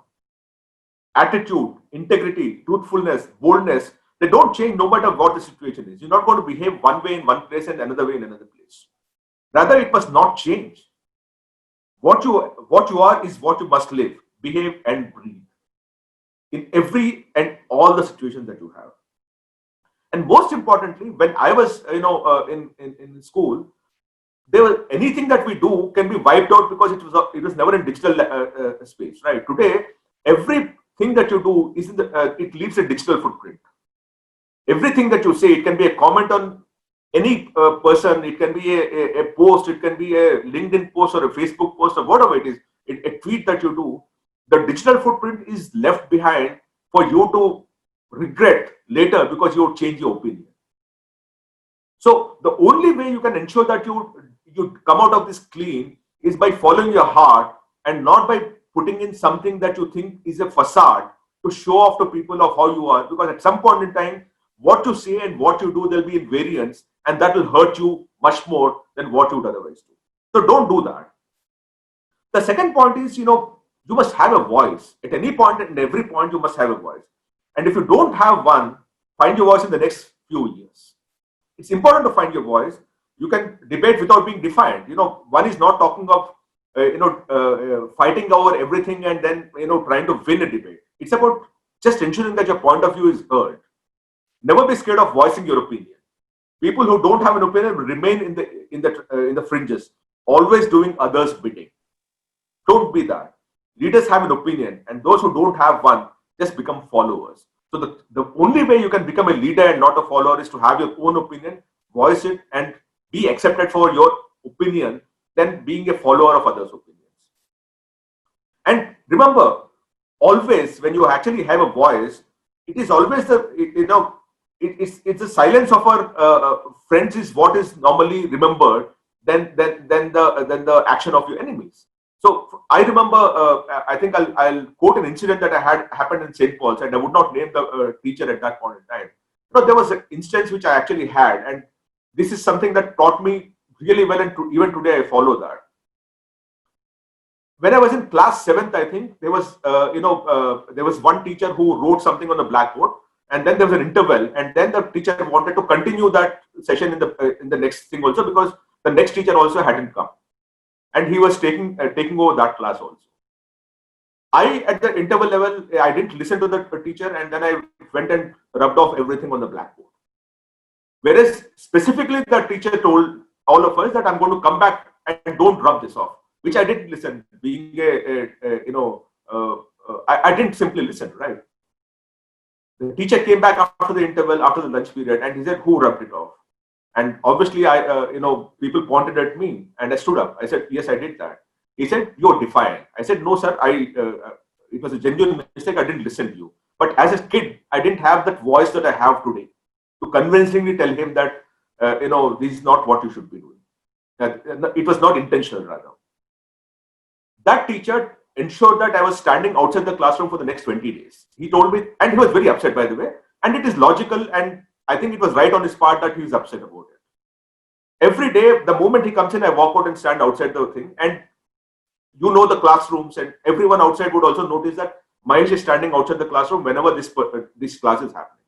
Attitude, integrity, truthfulness, boldness, they don't change no matter what the situation is. You're not going to behave one way in one place and another way in another place. Rather, it must not change. What you are is what you must live, behave, and breathe in every and all the situations that you have. And most importantly, when I was in school, there was anything that we do can be wiped out because it was never in digital space, right? Today, everything that you do is it leaves a digital footprint. Everything that you say, it can be a comment on any person, it can be a post, it can be a LinkedIn post or a Facebook post or whatever it is, a tweet that you do. The digital footprint is left behind for you to regret later because you change your opinion. So the only way you can ensure that you come out of this clean is by following your heart and not by putting in something that you think is a facade to show off to people of how you are, because at some point in time, what you say and what you do, there'll be invariance, and that will hurt you much more than what you would otherwise do. So don't do that. The second point is, you must have a voice. At any point and every point, you must have a voice. And if you don't have one, find your voice in the next few years. It's important to find your voice. You can debate without being defined. One is not talking of fighting over everything and then trying to win a debate. It's about just ensuring that your point of view is heard. Never be scared of voicing your opinion. People who don't have an opinion will remain in the fringes, always doing others' bidding. Don't be that. Leaders have an opinion, and those who don't have one just become followers. So the only way you can become a leader and not a follower is to have your own opinion, voice it, and be accepted for your opinion than being a follower of others' opinions. And remember, always when you actually have a voice, it is always it's the silence of our friends is what is normally remembered than the action of your enemies. So I remember, I think I'll quote an incident that I had happened in St. Paul's, and I would not name the teacher at that point in time. There was an instance which I actually had, and this is something that taught me really well, and even today I follow that. When I was in class 7th, I think there was one teacher who wrote something on the blackboard, and then there was an interval, and then the teacher wanted to continue that session in the next thing also, because the next teacher also hadn't come. And he was taking over that class also. At the interval level, I didn't listen to the teacher, and then I went and rubbed off everything on the blackboard. Whereas specifically the teacher told all of us that I'm going to come back and don't rub this off, which I didn't listen. Being I didn't simply listen, right? The teacher came back after the interval, after the lunch period, and he said, "Who rubbed it off?" And obviously, people pointed at me, and I stood up. I said, "Yes, I did that." He said, "You're defiant." I said, "No, sir. It was a genuine mistake. I didn't listen to you." But as a kid, I didn't have that voice that I have today to convincingly tell him that this is not what you should be doing. It was not intentional, rather. That teacher ensured that I was standing outside the classroom for the next 20 days. He told me, and he was very upset, by the way, and it is logical, and I think it was right on his part that he was upset about it. Every day, the moment he comes in, I walk out and stand outside the thing, and the classrooms, and everyone outside would also notice that Mahesh is standing outside the classroom whenever this class is happening.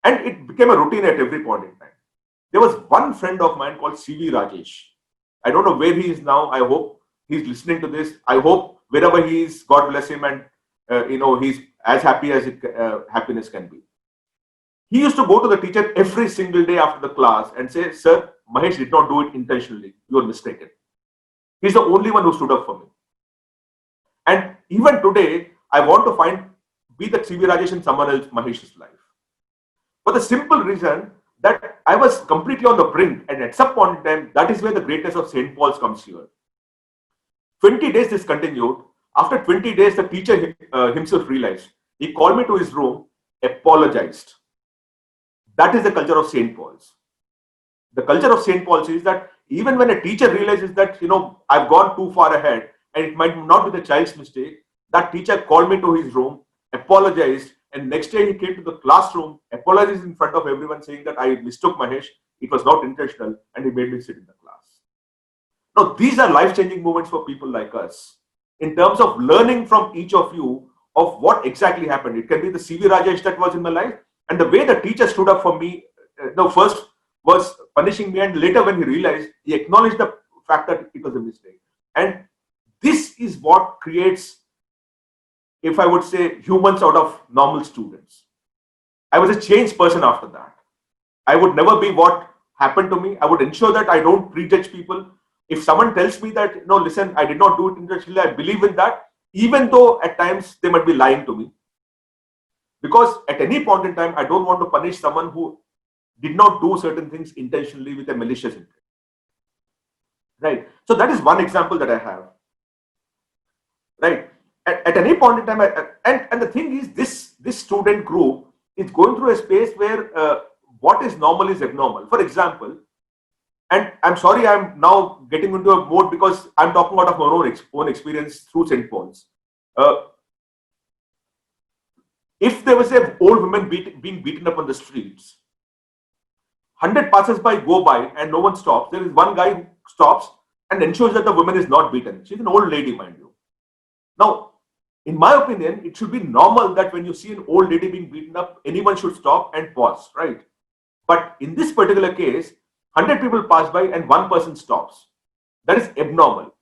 And it became a routine at every point in time. There was one friend of mine called CV Rajesh. I don't know where he is now. I hope he's listening to this. I hope wherever he is, God bless him, and he's as happy as happiness can be. He used to go to the teacher every single day after the class and say, "Sir, Mahesh did not do it intentionally. You are mistaken." He's the only one who stood up for me. And even today, I want to be the CV Rajesh in someone else, Mahesh's life. For the simple reason that I was completely on the brink, and at some point in time, that is where the greatness of St. Paul's comes here. 20 days this continued. After 20 days, the teacher himself realized. He called me to his room, apologized. That is the culture of St. Paul's. The culture of St. Paul's is that even when a teacher realizes that, I've gone too far ahead and it might not be the child's mistake, that teacher called me to his room, apologized, and next day he came to the classroom, apologized in front of everyone, saying that I mistook Mahesh, it was not intentional, and he made me sit in the class. Now, these are life-changing moments for people like us in terms of learning from each of you of what exactly happened. It can be the CV Rajesh that was in my life, and the way the teacher stood up for me, first was punishing me, and later when he realized, he acknowledged the fact that it was a mistake. And this is what creates, if I would say, humans out of normal students. I was a changed person after that. I would never be what happened to me. I would ensure that I don't prejudge people. If someone tells me that, no, listen, I did not do it intentionally, I believe in that, even though at times they might be lying to me. Because at any point in time, I don't want to punish someone who did not do certain things intentionally with a malicious intent. Right. So that is one example that I have. Right. At any point in time, and the thing is, this student group is going through a space where what is normal is abnormal. For example, and I'm sorry, I'm now getting into a mode because I'm talking out of my own experience through St. Paul's. If there was an old woman being beaten up on the streets, 100 passers-by go by and no one stops. There is one guy who stops and ensures that the woman is not beaten. She's an old lady, mind you. Now, in my opinion, it should be normal that when you see an old lady being beaten up, anyone should stop and pause, right? But in this particular case, 100 people pass by and one person stops. That is abnormal.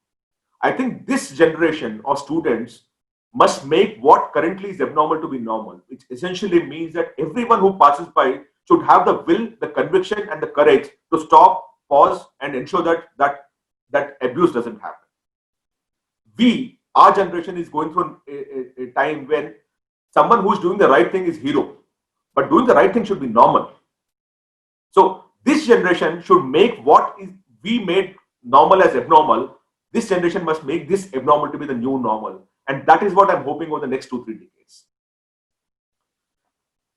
I think this generation of students must make what currently is abnormal to be normal, which essentially means that everyone who passes by should have the will, the conviction, and the courage to stop, pause, and ensure that abuse doesn't happen. Our generation is going through a time when someone who's doing the right thing is hero, but doing the right thing should be normal. So this generation should make what we made normal as abnormal. This generation must make this abnormal to be the new normal. And that is what I'm hoping over the next 2-3 decades.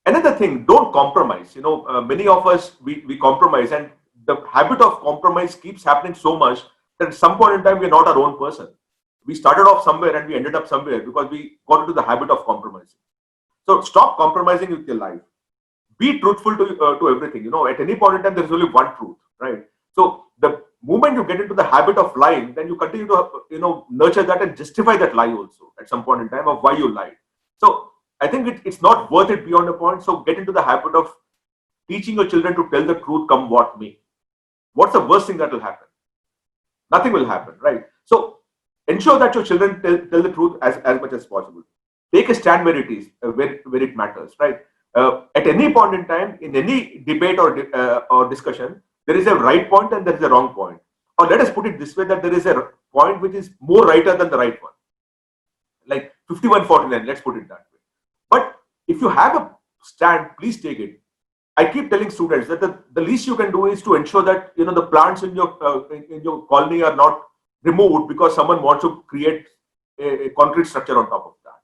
Another thing, don't compromise. Many of us, we compromise, and the habit of compromise keeps happening so much that at some point in time, we're not our own person. We started off somewhere and we ended up somewhere because we got into the habit of compromising. So stop compromising with your life. Be truthful to everything. At any point in time, there is only one truth, right? So the moment you get into the habit of lying, then you continue to nurture that and justify that lie also at some point in time of why you lied. So I think it's not worth it beyond a point. So get into the habit of teaching your children to tell the truth come what may. What's the worst thing that will happen? Nothing will happen, right? So ensure that your children tell the truth as much as possible. Take a stand where it is, where it matters, right? At any point in time, in any debate or discussion, there is a right point and there is a wrong point. Or let us put it this way, that there is a point which is more righter than the right one. Like 51-49, let's put it that way. But if you have a stand, please take it. I keep telling students that the least you can do is to ensure that the plants in your colony are not removed because someone wants to create a concrete structure on top of that.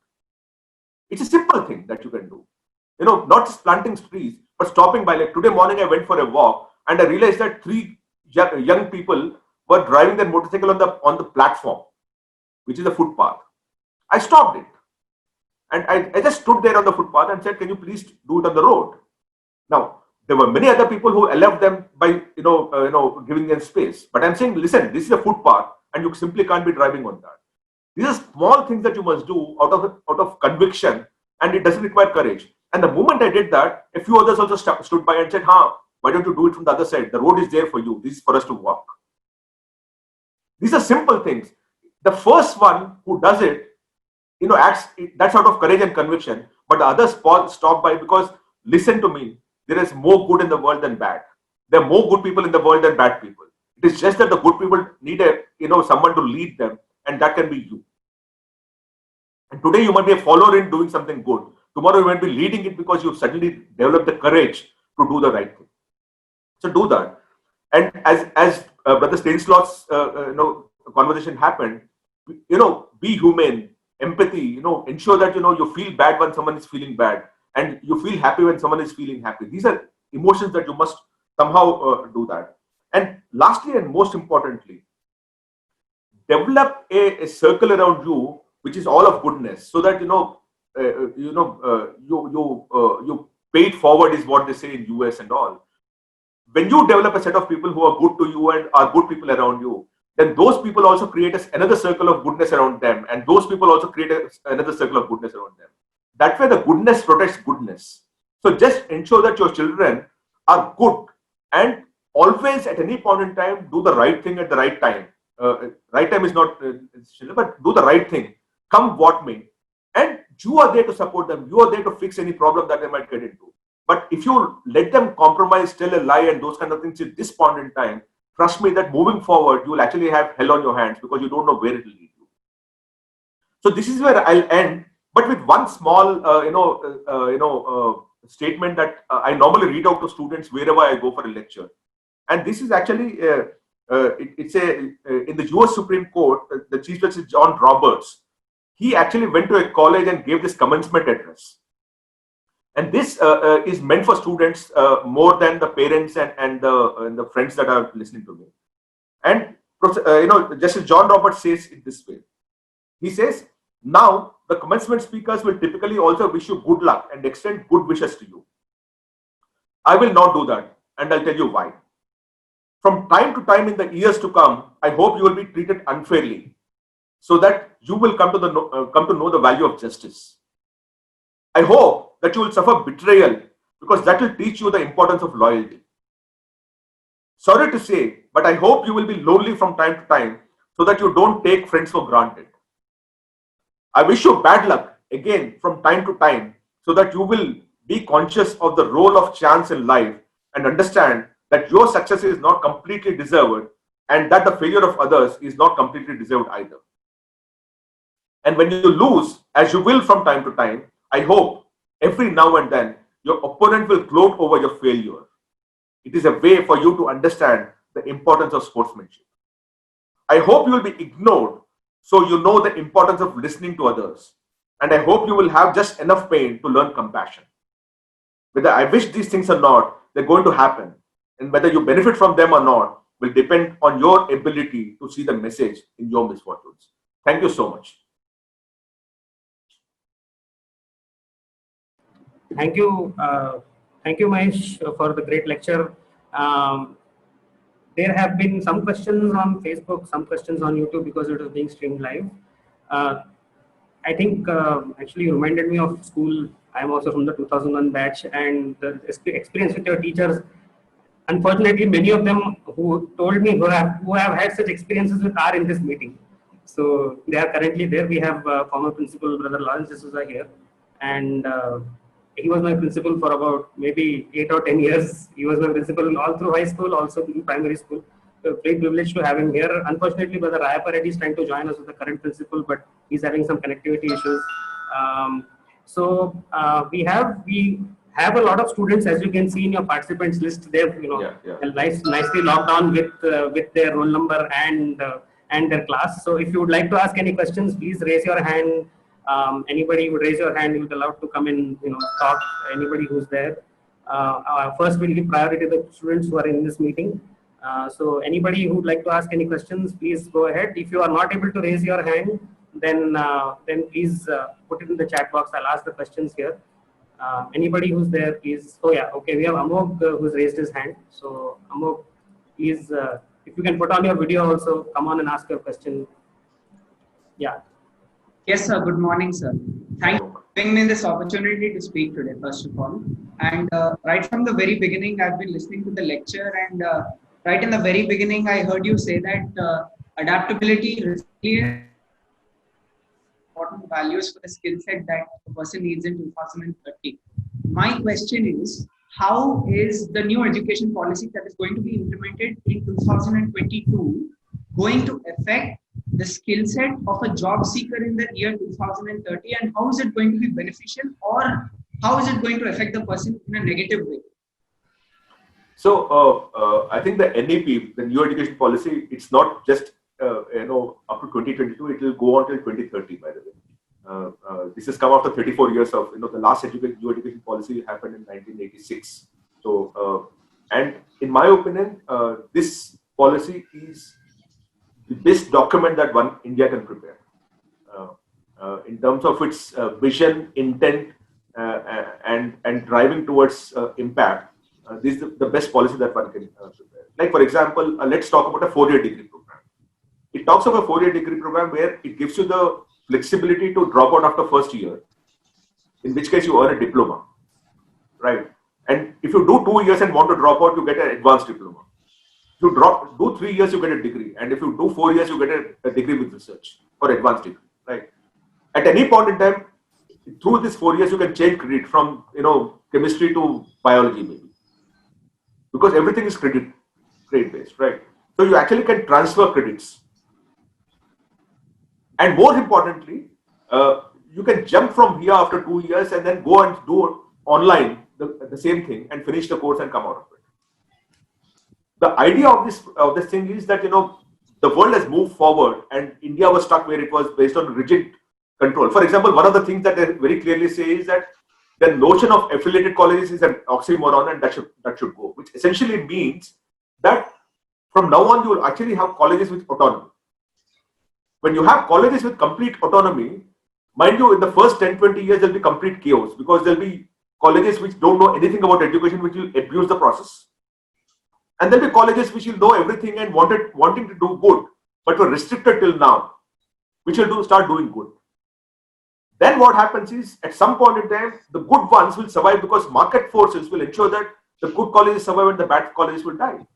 It's a simple thing that you can do. Not just planting trees, but stopping by. Like today morning, I went for a walk and I realized that 3 young people were driving their motorcycle on the platform, which is the footpath. I stopped it, and I just stood there on the footpath and said, "Can you please do it on the road?" Now there were many other people who allowed them by giving them space, but I'm saying, listen, this is a footpath, and you simply can't be driving on that. These are small things that you must do out of conviction, and it doesn't require courage. And the moment I did that, a few others also stood by and said, why don't you do it from the other side? The road is there for you. This is for us to walk. These are simple things. The first one who does it, acts that's out of courage and conviction, but the others stop by because, listen to me, there is more good in the world than bad. There are more good people in the world than bad people. It is just that the good people need someone to lead them, and that can be you. And today you might be a follower in doing something good. Tomorrow you might be leading it because you've suddenly developed the courage to do the right thing. So do that. And as Brother Stanislaus conversation happened, be humane, empathy, ensure that you feel bad when someone is feeling bad, and you feel happy when someone is feeling happy. These are emotions that you must somehow do that. And lastly, and most importantly, develop a circle around you which is all of goodness, so that you pay it forward, is what they say in US and all. When you develop a set of people who are good to you and are good people around you, then those people also create another circle of goodness around them, and those people also create another circle of goodness around them. That way the goodness protects goodness. So just ensure that your children are good, and always at any point in time do the right thing at the right time. Right time is not but do the right thing, come what may. And you are there to support them. You are there to fix any problem that they might get into. But if you let them compromise, tell a lie, and those kind of things at this point in time, trust me that moving forward, you will actually have hell on your hands, because you don't know where it will lead you. So this is where I'll end, but with one small, statement that I normally read out to students wherever I go for a lecture. And this is actually, in the US Supreme Court, the Chief Justice John Roberts, he actually went to a college and gave this commencement address. And this is meant for students more than the parents and the friends that are listening to me. And Justice John Roberts says it this way. He says, now the commencement speakers will typically also wish you good luck and extend good wishes to you. I will not do that, and I'll tell you why. From time to time in the years to come, I hope you will be treated unfairly, so that you will come to know the value of justice. I hope that you will suffer betrayal, because that will teach you the importance of loyalty. Sorry to say, but I hope you will be lonely from time to time, so that you don't take friends for granted. I wish you bad luck again from time to time, so that you will be conscious of the role of chance in life and understand that your success is not completely deserved, and that the failure of others is not completely deserved either. And when you lose, as you will from time to time, I hope every now and then your opponent will gloat over your failure. It is a way for you to understand the importance of sportsmanship. I hope you will be ignored, so you know the importance of listening to others. And I hope you will have just enough pain to learn compassion. Whether I wish these things or not, they're going to happen. And whether you benefit from them or not will depend on your ability to see the message in your misfortunes. Thank you so much. Thank you, Mahesh, for the great lecture. There have been some questions on Facebook, some questions on YouTube, because it was being streamed live. I think actually you reminded me of school. I'm also from the 2001 batch, and the experience with your teachers. Unfortunately, many of them who told me who have had such experiences with are in this meeting. So they are currently there. We have former principal Brother Lawrence D'Souza here, and he was my principal for about maybe 8 or 10 years. He was my principal all through high school, also in primary school. So great privilege to have him here. Unfortunately, Brother Rayappa Reddy is trying to join us with the current principal, but he's having some connectivity issues. We have a lot of students, as you can see in your participants list. They've nicely logged on with their roll number and their class. So if you would like to ask any questions, please raise your hand. Anybody would raise your hand, you'll be allowed to come in, talk. Anybody who's there. First, we'll give priority to the students who are in this meeting. So anybody who would like to ask any questions, please go ahead. If you are not able to raise your hand, then please put it in the chat box. I'll ask the questions here. Anybody who's there, please. Oh yeah, okay. We have Amog who's raised his hand. So Amog, please, if you can put on your video also, come on and ask your question. Yeah. Yes, sir. Good morning, sir. Thank you for giving me this opportunity to speak today, first of all. And right from the very beginning, I've been listening to the lecture, and right in the very beginning, I heard you say that adaptability, resilience, important values for the skill set that a person needs in 2030. My question is, how is the new education policy that is going to be implemented in 2022 going to affect the skill set of a job seeker in the year 2030, and how is it going to be beneficial, or how is it going to affect the person in a negative way? So I think the NEP, the new education policy, it's not just up to 2022. It will go on till 2030. By the way, this has come after 34 years of the last new education policy happened in 1986. So and in my opinion, this policy is the best document that India can prepare in terms of its vision, intent, and driving towards impact. This is the best policy that one can prepare. Like for example, let's talk about a 4-year degree program. It talks of a 4-year degree program where it gives you the flexibility to drop out after first year, in which case you earn a diploma, right? And if you do 2 years and want to drop out, you get an advanced diploma. If you do 3 years, you get a degree, and if you do 4 years, you get a degree with research or advanced degree, right? At any point in time, through this 4 years, you can change credit from chemistry to biology, maybe, because everything is credit based, right? So you actually can transfer credits, and more importantly, you can jump from here after 2 years and then go and do online the same thing and finish the course and come out of it. The idea of this thing is that the world has moved forward and India was stuck where it was based on rigid control. For example, one of the things that they very clearly say is that the notion of affiliated colleges is an oxymoron, and that should go, which essentially means that from now on you will actually have colleges with autonomy. When you have colleges with complete autonomy, mind you, in the first 10-20 years there will be complete chaos, because there will be colleges which don't know anything about education, which will abuse the process. And there will be colleges which will know everything and wanting to do good, but were restricted till now, which will start doing good. Then what happens is, at some point in time, the good ones will survive because market forces will ensure that the good colleges survive and the bad colleges will die.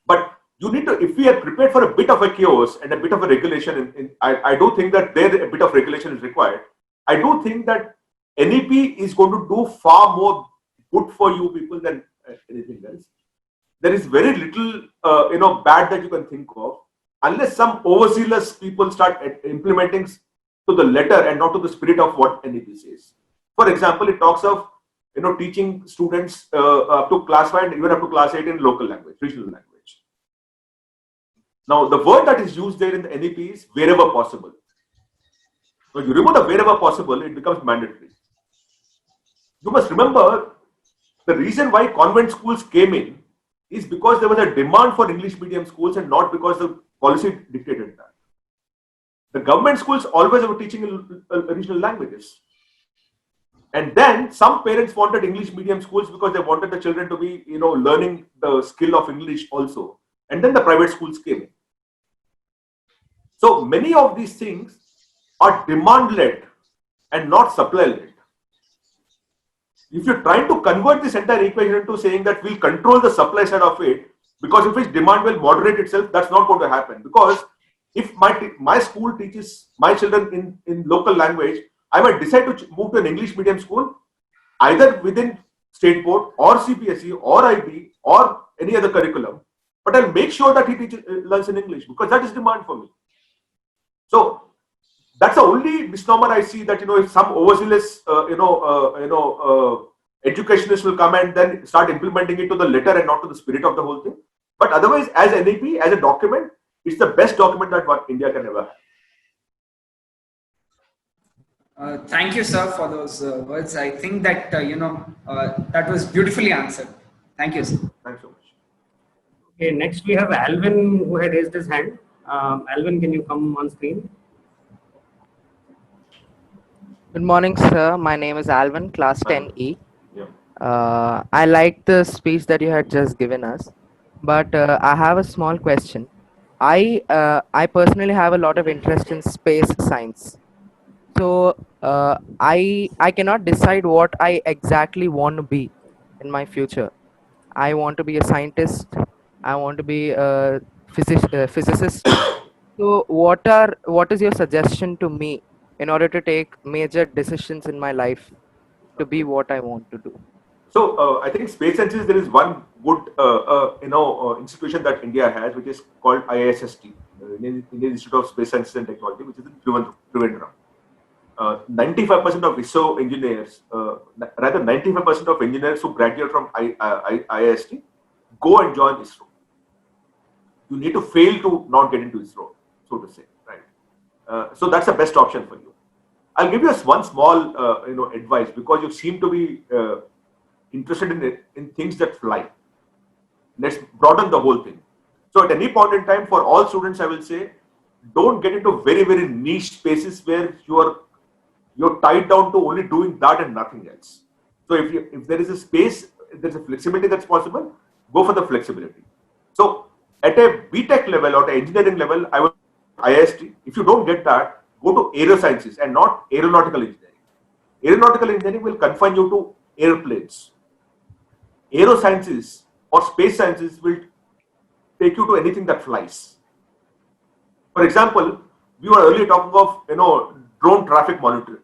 But you need to, if we are prepared for a bit of a chaos and a bit of a regulation, I do think that there a bit of regulation is required. I do think that NEP is going to do far more good for you people than anything else. There is very little, bad that you can think of, unless some overzealous people start implementing to the letter and not to the spirit of what NEP says. For example, it talks of teaching students up to class 5 and even up to class 8 in local language, regional language. Now, the word that is used there in the NEP is wherever possible. So you remove the wherever possible, it becomes mandatory. You must remember, the reason why convent schools came in is because there was a demand for English medium schools and not because the policy dictated that. The government schools always were teaching in regional languages. And then some parents wanted English medium schools because they wanted the children to be, learning the skill of English also. And then the private schools came in. So many of these things are demand-led and not supply-led. If you're trying to convert this entire equation into saying that we'll control the supply side of it, because if its demand will moderate itself, that's not going to happen. Because if my school teaches my children in local language, I might decide to move to an English medium school, either within state board or CBSE or IB or any other curriculum, but I'll make sure that he learns in English because that is demand for me. So that's the only misnomer I see, that if some overzealous educationists will come and then start implementing it to the letter and not to the spirit of the whole thing. But otherwise, as NEP, as a document, it's the best document that what India can ever have. Thank you, sir, for those words. I think that that was beautifully answered. Thank you, sir. Thanks so much. Okay, next we have Alvin, who had raised his hand. Alvin, can you come on screen? Good morning, sir. My name is Alvin, class 10E. Yeah. I like the speech that you had just given us, but I have a small question. I personally have a lot of interest in space science. So I cannot decide what I exactly want to be in my future. I want to be a scientist. I want to be a physicist. So what is your suggestion to me in order to take major decisions in my life to be what I want to do? So I think space sciences, there is one good institution that India has, which is called IISST, Indian Institute of Space Sciences and Technology, which is in Trivandrum. 95% of ISRO engineers, rather 95% of engineers who graduate from IIST go and join ISRO. You need to fail to not get into ISRO, so to say, right? So that's the best option for you. I'll give you one small, advice, because you seem to be interested in things that fly. Let's broaden the whole thing. So at any point in time, for all students, I will say, don't get into very, very niche spaces where you're tied down to only doing that and nothing else. So if there is a space, if there's a flexibility that's possible, go for the flexibility. So at a BTech level or at engineering level, I would IIST. If you don't get that, go to aerosciences and not aeronautical engineering. Aeronautical engineering will confine you to airplanes. Aerosciences or space sciences will take you to anything that flies. For example, we were earlier talking of drone traffic monitoring,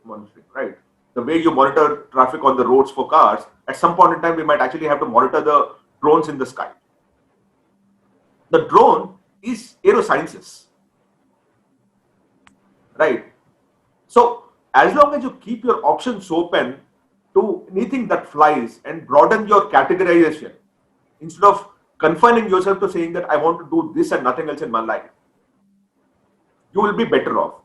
right? The way you monitor traffic on the roads for cars, at some point in time, we might actually have to monitor the drones in the sky. The drone is aerosciences, right? So as long as you keep your options open to anything that flies and broaden your categorization, instead of confining yourself to saying that I want to do this and nothing else in my life, you will be better off.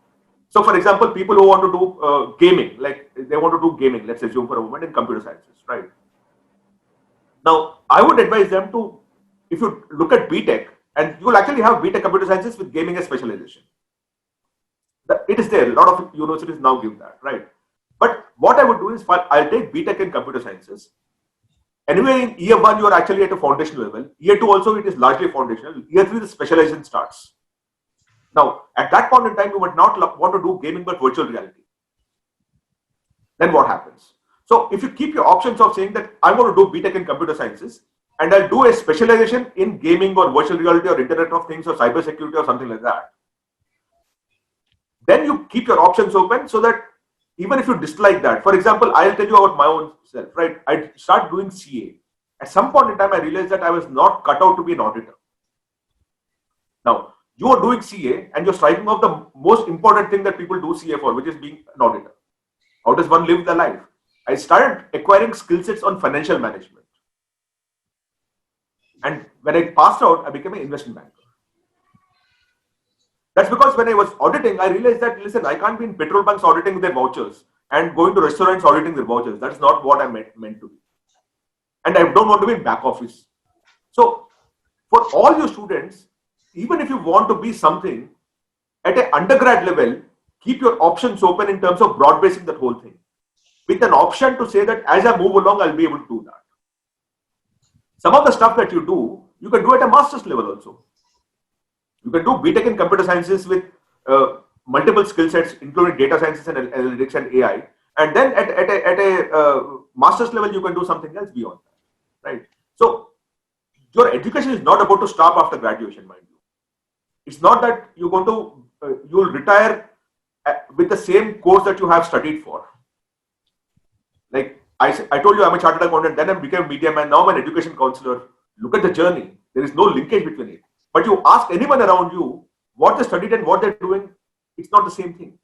So for example, people who want to do gaming, like they want to do gaming, let's assume for a moment, in computer sciences, right? Now, I would advise them to, if you look at BTech, and you will actually have BTech computer sciences with gaming as specialization. It is there, a lot of universities now give that, right? But what I would do is, I'll take BTech in computer sciences. Anyway, in year 1, you are actually at a foundational level. Year 2 also, it is largely foundational. Year 3, the specialization starts. Now, at that point in time, you might not want to do gaming, but virtual reality. Then what happens? So if you keep your options of saying that I want to do BTech in computer sciences, and I'll do a specialization in gaming or virtual reality or Internet of Things or cyber security or something like that, then you keep your options open so that even if you dislike that, for example, I'll tell you about my own self, right? I start doing CA. At some point in time, I realized that I was not cut out to be an auditor. Now, you are doing CA and you're striking off the most important thing that people do CA for, which is being an auditor. How does one live their life? I started acquiring skill sets on financial management. And when I passed out, I became an investment banker. That's because when I was auditing, I realized that, listen, I can't be in petrol bunks auditing their vouchers and going to restaurants auditing their vouchers. That's not what I meant to be. And I don't want to be in back office. So for all your students, even if you want to be something at an undergrad level, keep your options open in terms of broad basing that whole thing, with an option to say that as I move along, I'll be able to do that. Some of the stuff that you do, you can do at a master's level also. You can do BTech in computer sciences with multiple skill sets, including data sciences and analytics and AI. And then at a master's level, you can do something else beyond that, right? So your education is not about to stop after graduation, mind you. It's not that you're going to, you'll retire with the same course that you have studied for. Like I told you I'm a chartered accountant, then I became a media man, now I'm an education counselor. Look at the journey. There is no linkage between it. But you ask anyone around you what they studied and what they're doing, it's not the same thing.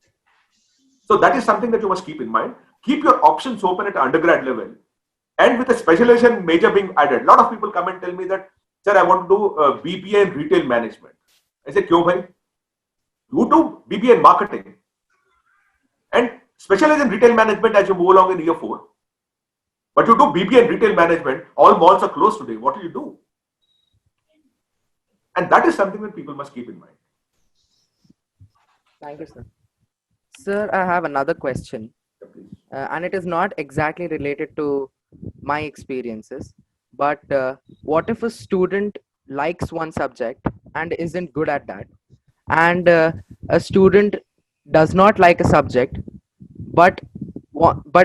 So that is something that you must keep in mind. Keep your options open at undergrad level. And with a specialization major being added, a lot of people come and tell me that, sir, I want to do BBA in retail management. I say, Kyo bhai? You do BBA in marketing and specialize in retail management as you move along in year 4. But you do BBA in retail management, all malls are closed today. What do you do? And that is something that people must keep in mind. Thank you, sir. Sir, I have another question, and it is not exactly related to my experiences, but what if a student likes one subject and isn't good at that, and a student does not like a subject, but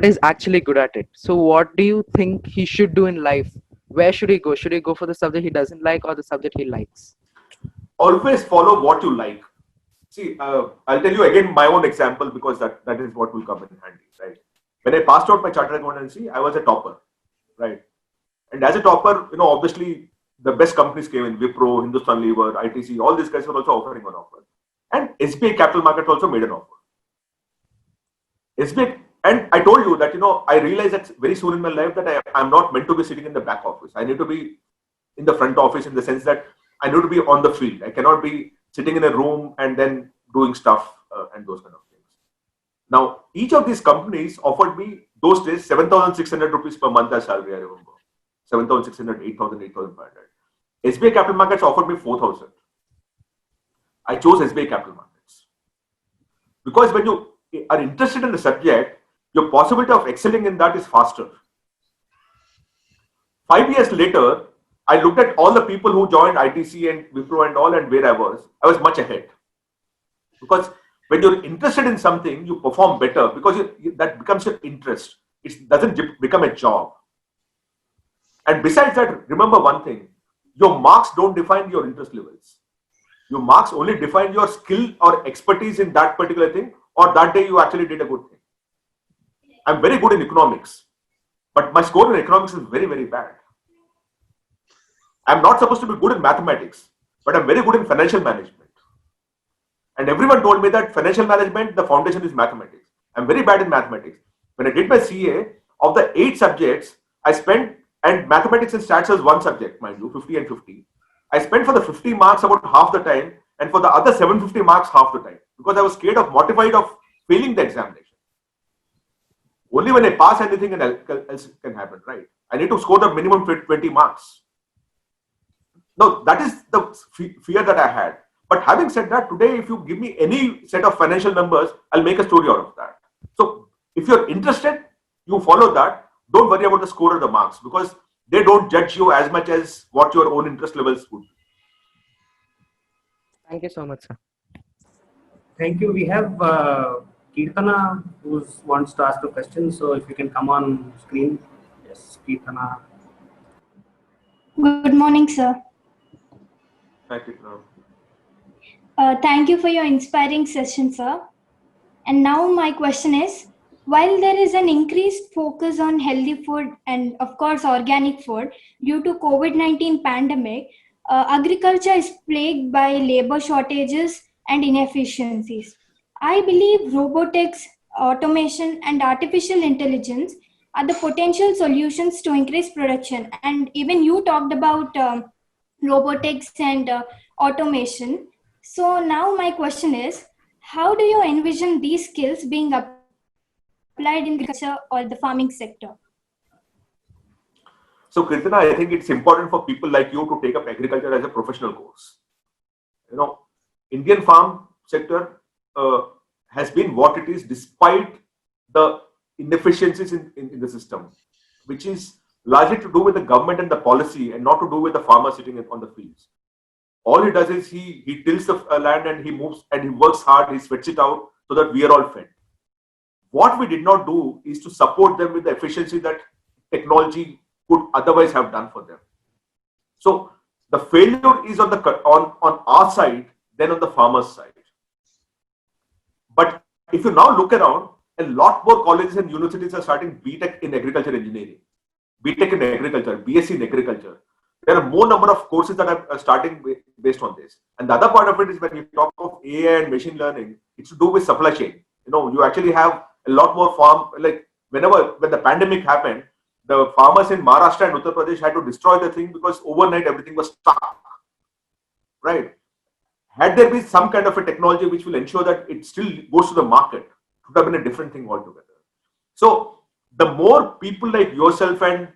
is actually good at it? So what do you think he should do in life? Where should he go? Should he go for the subject he doesn't like or the subject he likes? Always follow what you like. See, I'll tell you again my own example because that is what will come in handy, right? When I passed out my chartered accountancy, I was a topper, right? And as a topper, obviously the best companies came in, Wipro, Hindustan Lever, ITC, all these guys were also offering an offer. And SBI Capital Markets also made an offer. SBI, and I told you that, I realized that very soon in my life that I'm not meant to be sitting in the back office. I need to be in the front office in the sense that I need to be on the field. I cannot be sitting in a room and then doing stuff and those kind of things. Now, each of these companies offered me those days 7,600 rupees per month as salary, I remember. 7,600, 8,000, 8,500. SBI Capital Markets offered me 4,000. I chose SBI Capital Markets. Because when you are interested in the subject, your possibility of excelling in that is faster. 5 years later, I looked at all the people who joined ITC and Wipro and all, and where I was much ahead. Because when you're interested in something, you perform better because that becomes your interest. It doesn't become a job. And besides that, remember one thing, your marks don't define your interest levels. Your marks only define your skill or expertise in that particular thing, or that day you actually did a good thing. I'm very good in economics, but my score in economics is very, very bad. I'm not supposed to be good in mathematics, but I'm very good in financial management. And everyone told me that financial management, the foundation is mathematics. I'm very bad in mathematics. When I did my CA, of the 8 subjects, I spent, and mathematics and stats as one subject, mind you, 50 and 50. I spent for the 50 marks about half the time, and for the other 750 marks half the time, because I was scared of, mortified of failing the examination. Only when I pass anything else can happen, right? I need to score the minimum 20 marks. Now, that is the fear that I had. But having said that, today, if you give me any set of financial numbers, I'll make a story out of that. So, if you're interested, you follow that. Don't worry about the score or the marks because they don't judge you as much as what your own interest levels would be. Thank you so much, sir. Thank you. We have Kirtana who wants to ask a question. So if you can come on screen. Yes, Kirtana. Good morning, sir. Thank you. Thank you for your inspiring session, sir. And now my question is, while there is an increased focus on healthy food and of course organic food due to COVID-19 pandemic, agriculture is plagued by labor shortages and inefficiencies. I believe robotics, automation and artificial intelligence are the potential solutions to increase production. And even you talked about robotics and automation. So now my question is, how do you envision these skills being applied in the agriculture or the farming sector? So, Kirtana, I think it's important for people like you to take up agriculture as a professional course. Indian farm sector has been what it is despite the inefficiencies in the system, which is largely to do with the government and the policy and not to do with the farmer sitting on the fields. All he does is he tills the land and he moves and he works hard, he sweats it out so that we are all fed. What we did not do is to support them with the efficiency that technology could otherwise have done for them. So the failure is on our side than on the farmer's side. But if you now look around, a lot more colleges and universities are starting BTech in agriculture engineering, BTech in agriculture, BSc in agriculture. There are more number of courses that are starting based on this. And the other part of it is when you talk of AI and machine learning, it's to do with supply chain. You actually have a lot more like when the pandemic happened, the farmers in Maharashtra and Uttar Pradesh had to destroy the thing because overnight everything was stuck, right? Had there been some kind of a technology which will ensure that it still goes to the market, it would have been a different thing altogether. So the more people like yourself and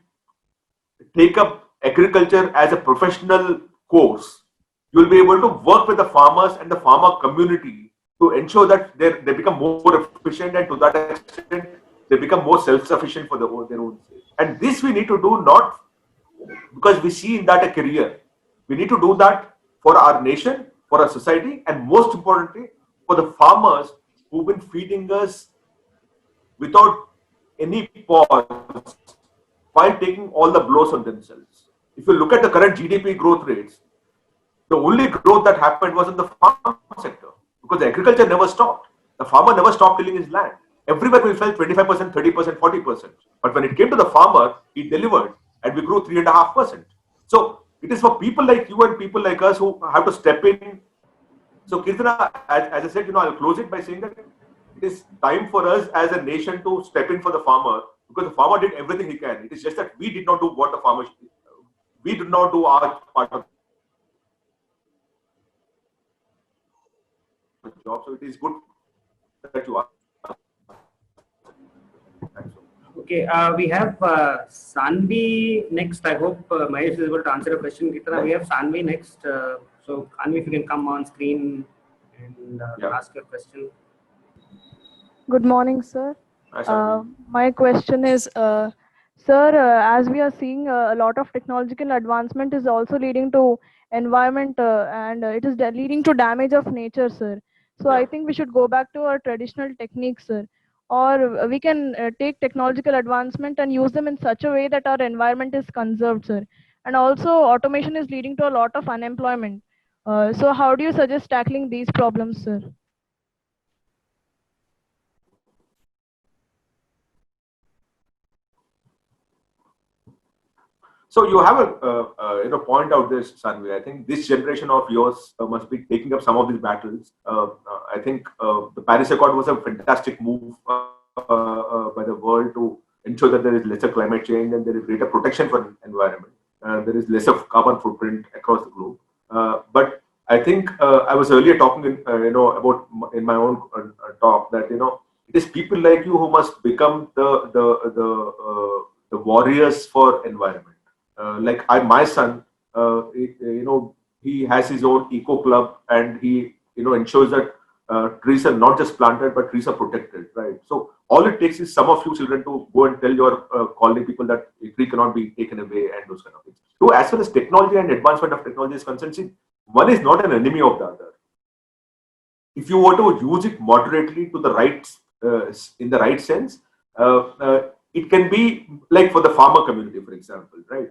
take up agriculture as a professional course, you'll be able to work with the farmers and the farmer community to ensure that they become more efficient, and to that extent, they become more self-sufficient for their own sake. And this we need to do not because we see in that a career. We need to do that for our nation, for our society, and most importantly, for the farmers who've been feeding us without any pause while taking all the blows on themselves. If you look at the current GDP growth rates, the only growth that happened was in the farm sector because the agriculture never stopped. The farmer never stopped tilling his land. Everywhere we fell 25%, 30%, 40%. But when it came to the farmer, he delivered and we grew 3.5%. So it is for people like you and people like us who have to step in. So Kirtana, as I said, I'll close it by saying that it is time for us as a nation to step in for the farmer because the farmer did everything he can. It is just that we did not do what the farmer should. We did not do our part of the job. So it is good that you are. Okay, we have Sanvi next. I hope Mahesh is able to answer a question. Kirtana, we have Sanvi next. So Sanvi, if you can come on screen and ask your question. Good morning, sir. My question is, sir, as we are seeing a lot of technological advancement is also leading to environment and it is leading to damage of nature, sir. So I think we should go back to our traditional techniques, sir. Or we can take technological advancement and use them in such a way that our environment is conserved, sir. And also automation is leading to a lot of unemployment. So how do you suggest tackling these problems, sir? So you have a point out this, Sanvi. I think this generation of yours must be taking up some of these battles. I think the Paris Accord was a fantastic move by the world to ensure that there is lesser climate change and there is greater protection for the environment. There is less of carbon footprint across the globe. But I think I was earlier talking, about in my own talk that it is people like you who must become the warriors for environment. Like my son, he has his own eco club and he, ensures that trees are not just planted, but trees are protected, right? So all it takes is some of you children to go and tell your colony people that a tree cannot be taken away and those kind of things. So as far as technology and advancement of technology is concerned, see, one is not an enemy of the other. If you were to use it moderately to the right, in the right sense, it can be like for the farmer community, for example, right?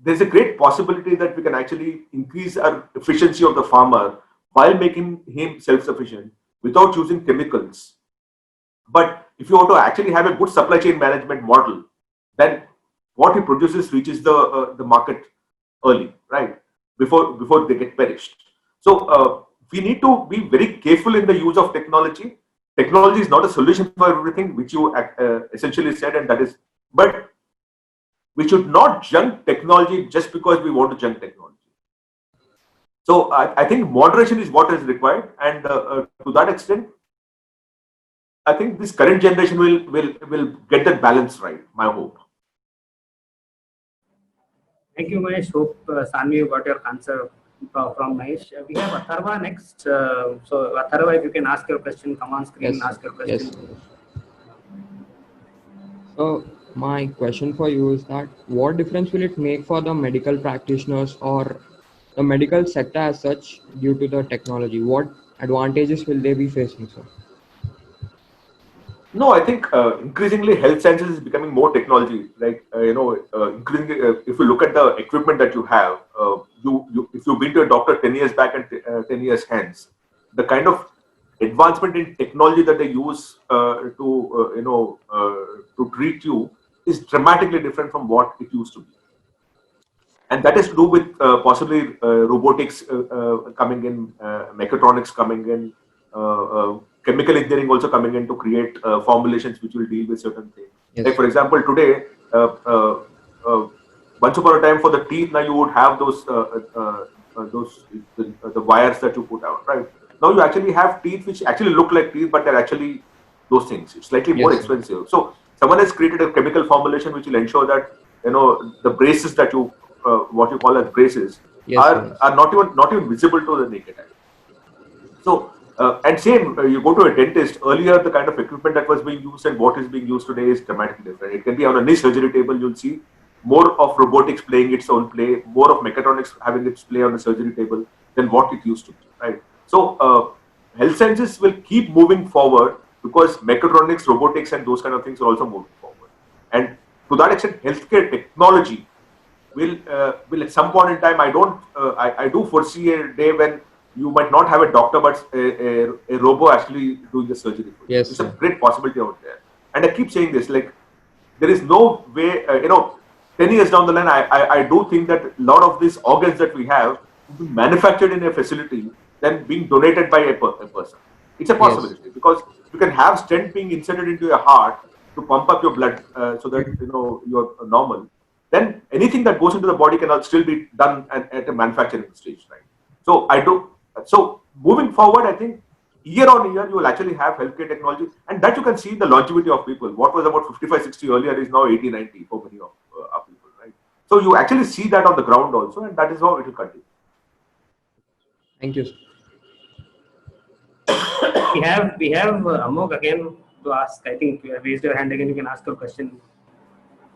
There's a great possibility that we can actually increase our efficiency of the farmer while making him self-sufficient without using chemicals. But if you want to actually have a good supply chain management model, then what he produces reaches the market early, right? Before they get perished. So we need to be very careful in the use of technology. Technology is not a solution for everything, which you essentially said, and that is, but we should not junk technology just because we want to junk technology. So I think moderation is what is required, and to that extent, I think this current generation will get that balance right. My hope. Thank you, Mahesh. Hope Sanvi, you got your answer from Mahesh. We have Atharva next. So Atharva, if you can ask your question, come on screen and ask your question. Yes. So my question for you is that what difference will it make for the medical practitioners or the medical sector as such due to the technology? What advantages will they be facing, sir? No, I think increasingly health sciences is becoming more technology. Like increasingly, if you look at the equipment that you have, if you've been to a doctor 10 years back and 10 years hence, the kind of advancement in technology that they use to treat you is dramatically different from what it used to be. And that is to do with possibly robotics coming in, mechatronics coming in, chemical engineering also coming in to create formulations which will deal with certain things. Yes. Like for example, today, once upon a time for the teeth, now you would have those the wires that you put out, right? Now you actually have teeth which actually look like teeth, but they're actually those things. It's slightly more Yes, expensive. So someone has created a chemical formulation which will ensure that the braces that you what you call as braces yes, are not even visible to the naked eye. So and same, you go to a dentist. Earlier, the kind of equipment that was being used and what is being used today is dramatically different. It can be on a knee surgery table. You'll see more of robotics playing its own play, more of mechatronics having its play on the surgery table than what it used to be. Right. So health sciences will keep moving forward because mechatronics, robotics, and those kind of things are also moving forward. And to that extent, healthcare technology will at some point in time. I do foresee a day when you might not have a doctor, but a robo actually doing the surgery for you. yes, It's sir. a great possibility out there. And I keep saying this, like, there is no way, 10 years down the line, I do think that a lot of these organs that we have will be manufactured in a facility than being donated by a person. It's a possibility because you can have stent being inserted into your heart to pump up your blood so that you're normal. Then anything that goes into the body can still be done at a manufacturing stage, right? So So moving forward, I think year on year you will actually have healthcare technology, and that you can see the longevity of people. What was about 55, 60 earlier is now 80, 90 for many of our people, right? So you actually see that on the ground also, and that is how it will continue. Thank you, sir. We have Amog again to ask. I think you have raised your hand again. You can ask your question.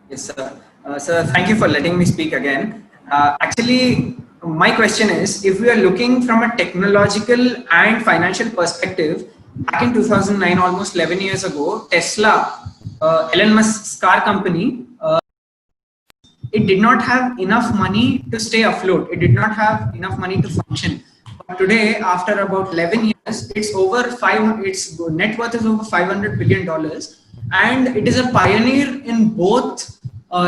Yes, sir. Sir, thank you for letting me speak again. Actually, my question is, if we are looking from a technological and financial perspective, back in 2009, almost 11 years ago, Tesla, Elon Musk's car company, it did not have enough money to stay afloat. It did not have enough money to function. But today, after about 11 years, its net worth is over $500 billion. And it is a pioneer in both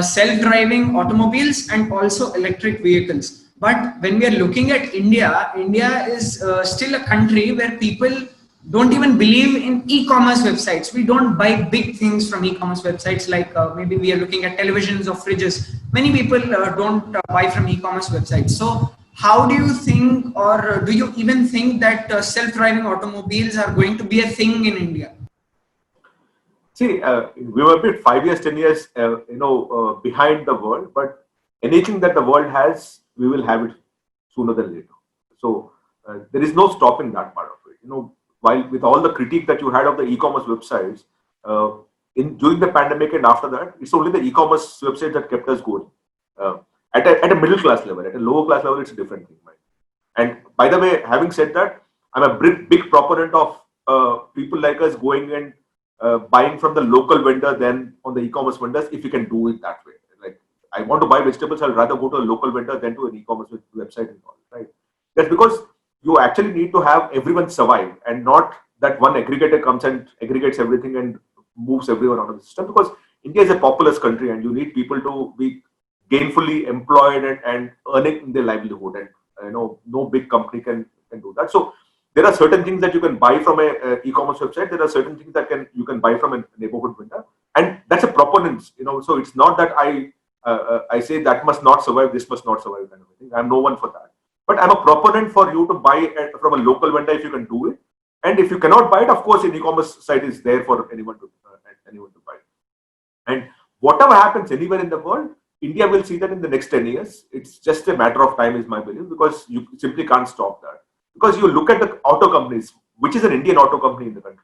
self-driving automobiles and also electric vehicles. But when we are looking at India, India is still a country where people don't even believe in e-commerce websites. We don't buy big things from e-commerce websites, like maybe we are looking at televisions or fridges. Many people don't buy from e-commerce websites. So how do you think, or do you even think that self-driving automobiles are going to be a thing in India? See, we were a bit 5 years, 10 years, behind the world, but anything that the world has, we will have it sooner than later. So there is no stopping that part of it. While with all the critique that you had of the e-commerce websites, during the pandemic and after that, it's only the e-commerce websites that kept us going. At a middle class level, at a lower class level, it's a different thing. Right? And by the way, having said that, I'm a big proponent of people like us going and buying from the local vendor than on the e-commerce vendors, if you can do it that way. Like, I want to buy vegetables, I'll rather go to a local vendor than to an e-commerce website and all, right? That's because you actually need to have everyone survive, and not that one aggregator comes and aggregates everything and moves everyone out of the system, because India is a populous country and you need people to be gainfully employed and earning their livelihood, and no big company can do that. So there are certain things that you can buy from a e-commerce website. There are certain things that you can buy from a neighborhood vendor, and that's a proponent. So it's not that I say that must not survive, this must not survive, kind of thing. I'm no one for that. But I'm a proponent for you to buy from a local vendor if you can do it. And if you cannot buy it, of course, an e-commerce site is there for anyone to buy. And whatever happens anywhere in the world, India will see that in the next 10 years. It's just a matter of time, is my belief, because you simply can't stop that. Because you look at the auto companies, which is an Indian auto company in the country.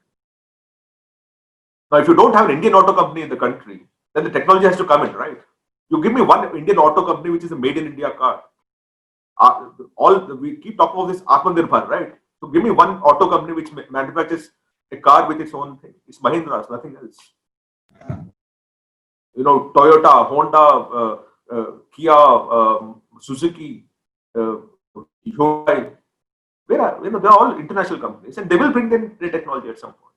Now, if you don't have an Indian auto company in the country, then the technology has to come in, right? You give me one Indian auto company which is a made in India car. We keep talking about this Atmanirbhar, right? So give me one auto company which manufactures a car with its own thing. It's Mahindra's, nothing else. Toyota, Honda, Kia, Suzuki, Hyundai. they're all international companies, and they will bring in the technology at some point.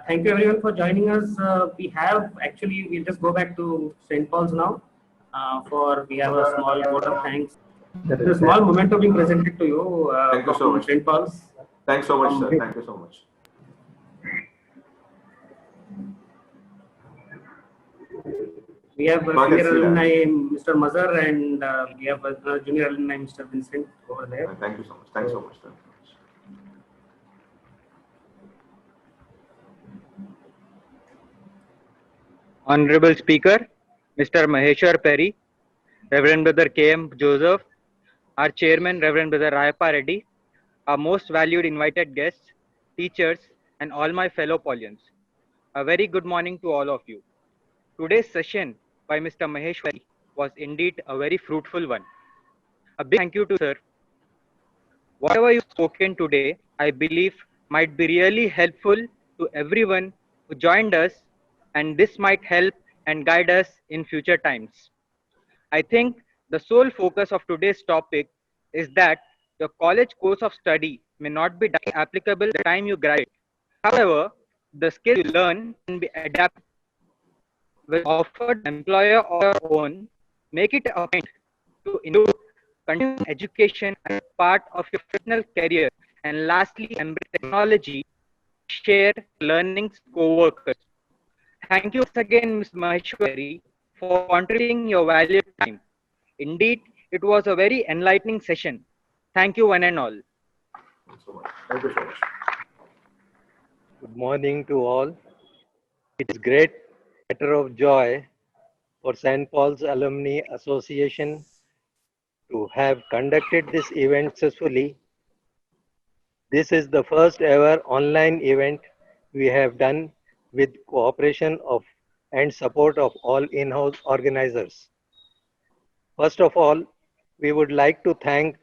Thank you everyone for joining us. We'll just go back to St. Paul's now. We have a small vote of thanks. There's a small memento being presented to you. Thank you so much. St. Paul's. Thanks so much, sir. Thank you so much. We have a senior alumni, Mr. Mazhar, and we have a junior alumni, Mr. Vincent, over there. Thank you so much. Thanks so much. Honorable Speaker, Mr. Maheshwar Peri, Reverend Brother K.M. Joseph, our Chairman, Reverend Brother Rayappa Reddy, our most valued invited guests, teachers, and all my fellow Paulians. A very good morning to all of you. Today's session by Mr. Maheshwar was indeed a very fruitful one. A big thank you to sir. Whatever you've spoken today, I believe might be really helpful to everyone who joined us, and this might help and guide us in future times. I think the sole focus of today's topic is that your college course of study may not be applicable the time you graduate. However, the skills you learn can be adapted with offered employer or your own. Make it a point to include continuing education as part of your professional career, and lastly, embrace technology, share learnings with co-workers. Thank you once again, Ms. Maheshwari, for contributing your valuable time. Indeed, it was a very enlightening session. Thank you one and all. Thanks so much. Thank you so much. Good morning to all. It is great matter of joy for St. Paul's Alumni Association to have conducted this event successfully. This is the first ever online event we have done with cooperation of and support of all in-house organizers. First of all, we would like to thank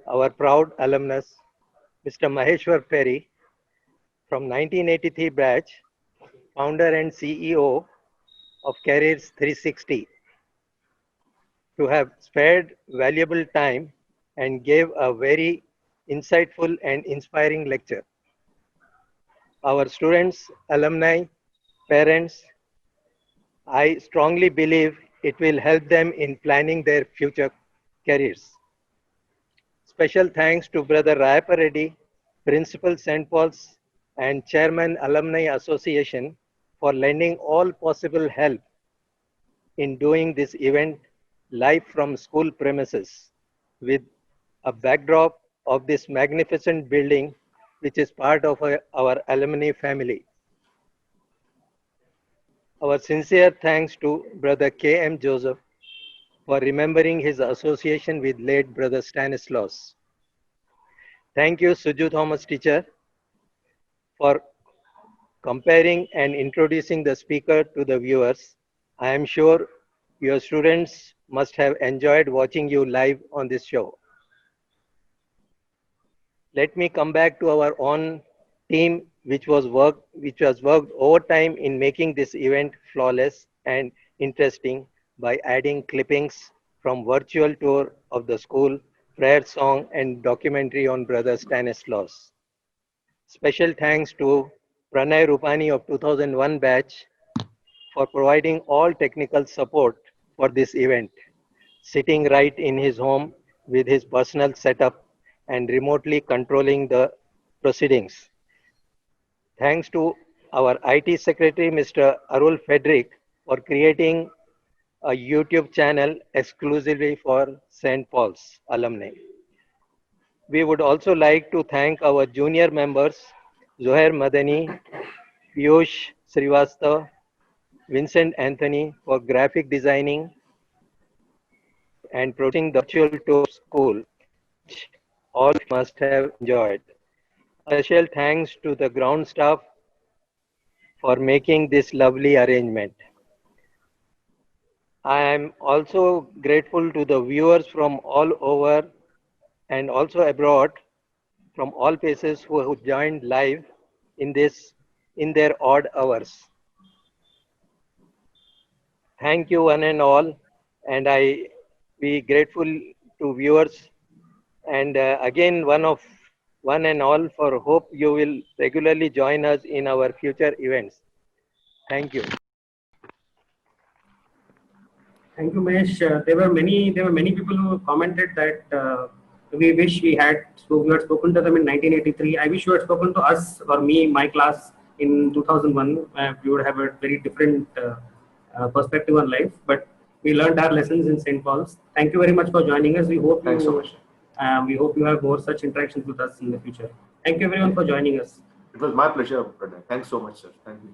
our proud alumnus, Mr. Maheshwar Peri, from 1983 batch, founder and CEO of Careers 360, to have spared valuable time and gave a very insightful and inspiring lecture. Our students, alumni, parents, I strongly believe it will help them in planning their future careers. Special thanks to Brother Rayappa Reddy, Principal St. Paul's and Chairman Alumni Association for lending all possible help in doing this event live from school premises with a backdrop of this magnificent building which is part of our alumni family. Our sincere thanks to Brother K.M. Joseph for remembering his association with late Brother Stanislaus. Thank you, Suju Thomas teacher, for comparing and introducing the speaker to the viewers. I am sure your students must have enjoyed watching you live on this show. Let me come back to our own team, which was worked overtime in making this event flawless and interesting by adding clippings from virtual tour of the school, prayer song, and documentary on Brother Stanislaus. Special thanks to Pranay Rupani of 2001 batch for providing all technical support for this event, sitting right in his home with his personal setup and remotely controlling the proceedings. Thanks to our IT secretary, Mr. Arul Frederick, for creating a YouTube channel exclusively for St. Paul's alumni. We would also like to thank our junior members, Zohair Madani, Piyush Srivastava, Vincent Anthony for graphic designing and producing the virtual tour school, which all must have enjoyed. Special thanks to the ground staff for making this lovely arrangement. I am also grateful to the viewers from all over and also abroad from all places who joined live in their odd hours. Thank you one and all, and I be grateful to viewers And again, one and all, for hope you will regularly join us in our future events. Thank you. Thank you, Mahesh. There were many people who commented that we wish we had spoken to them in 1983. I wish you had spoken to us or me, my class in 2001. We would have a very different perspective on life. But we learned our lessons in St. Paul's. Thank you very much for joining us. Thanks so much. We hope you have more such interactions with us in the future. Thank you everyone for joining us. It was my pleasure, brother. Thanks so much, sir. Thank you.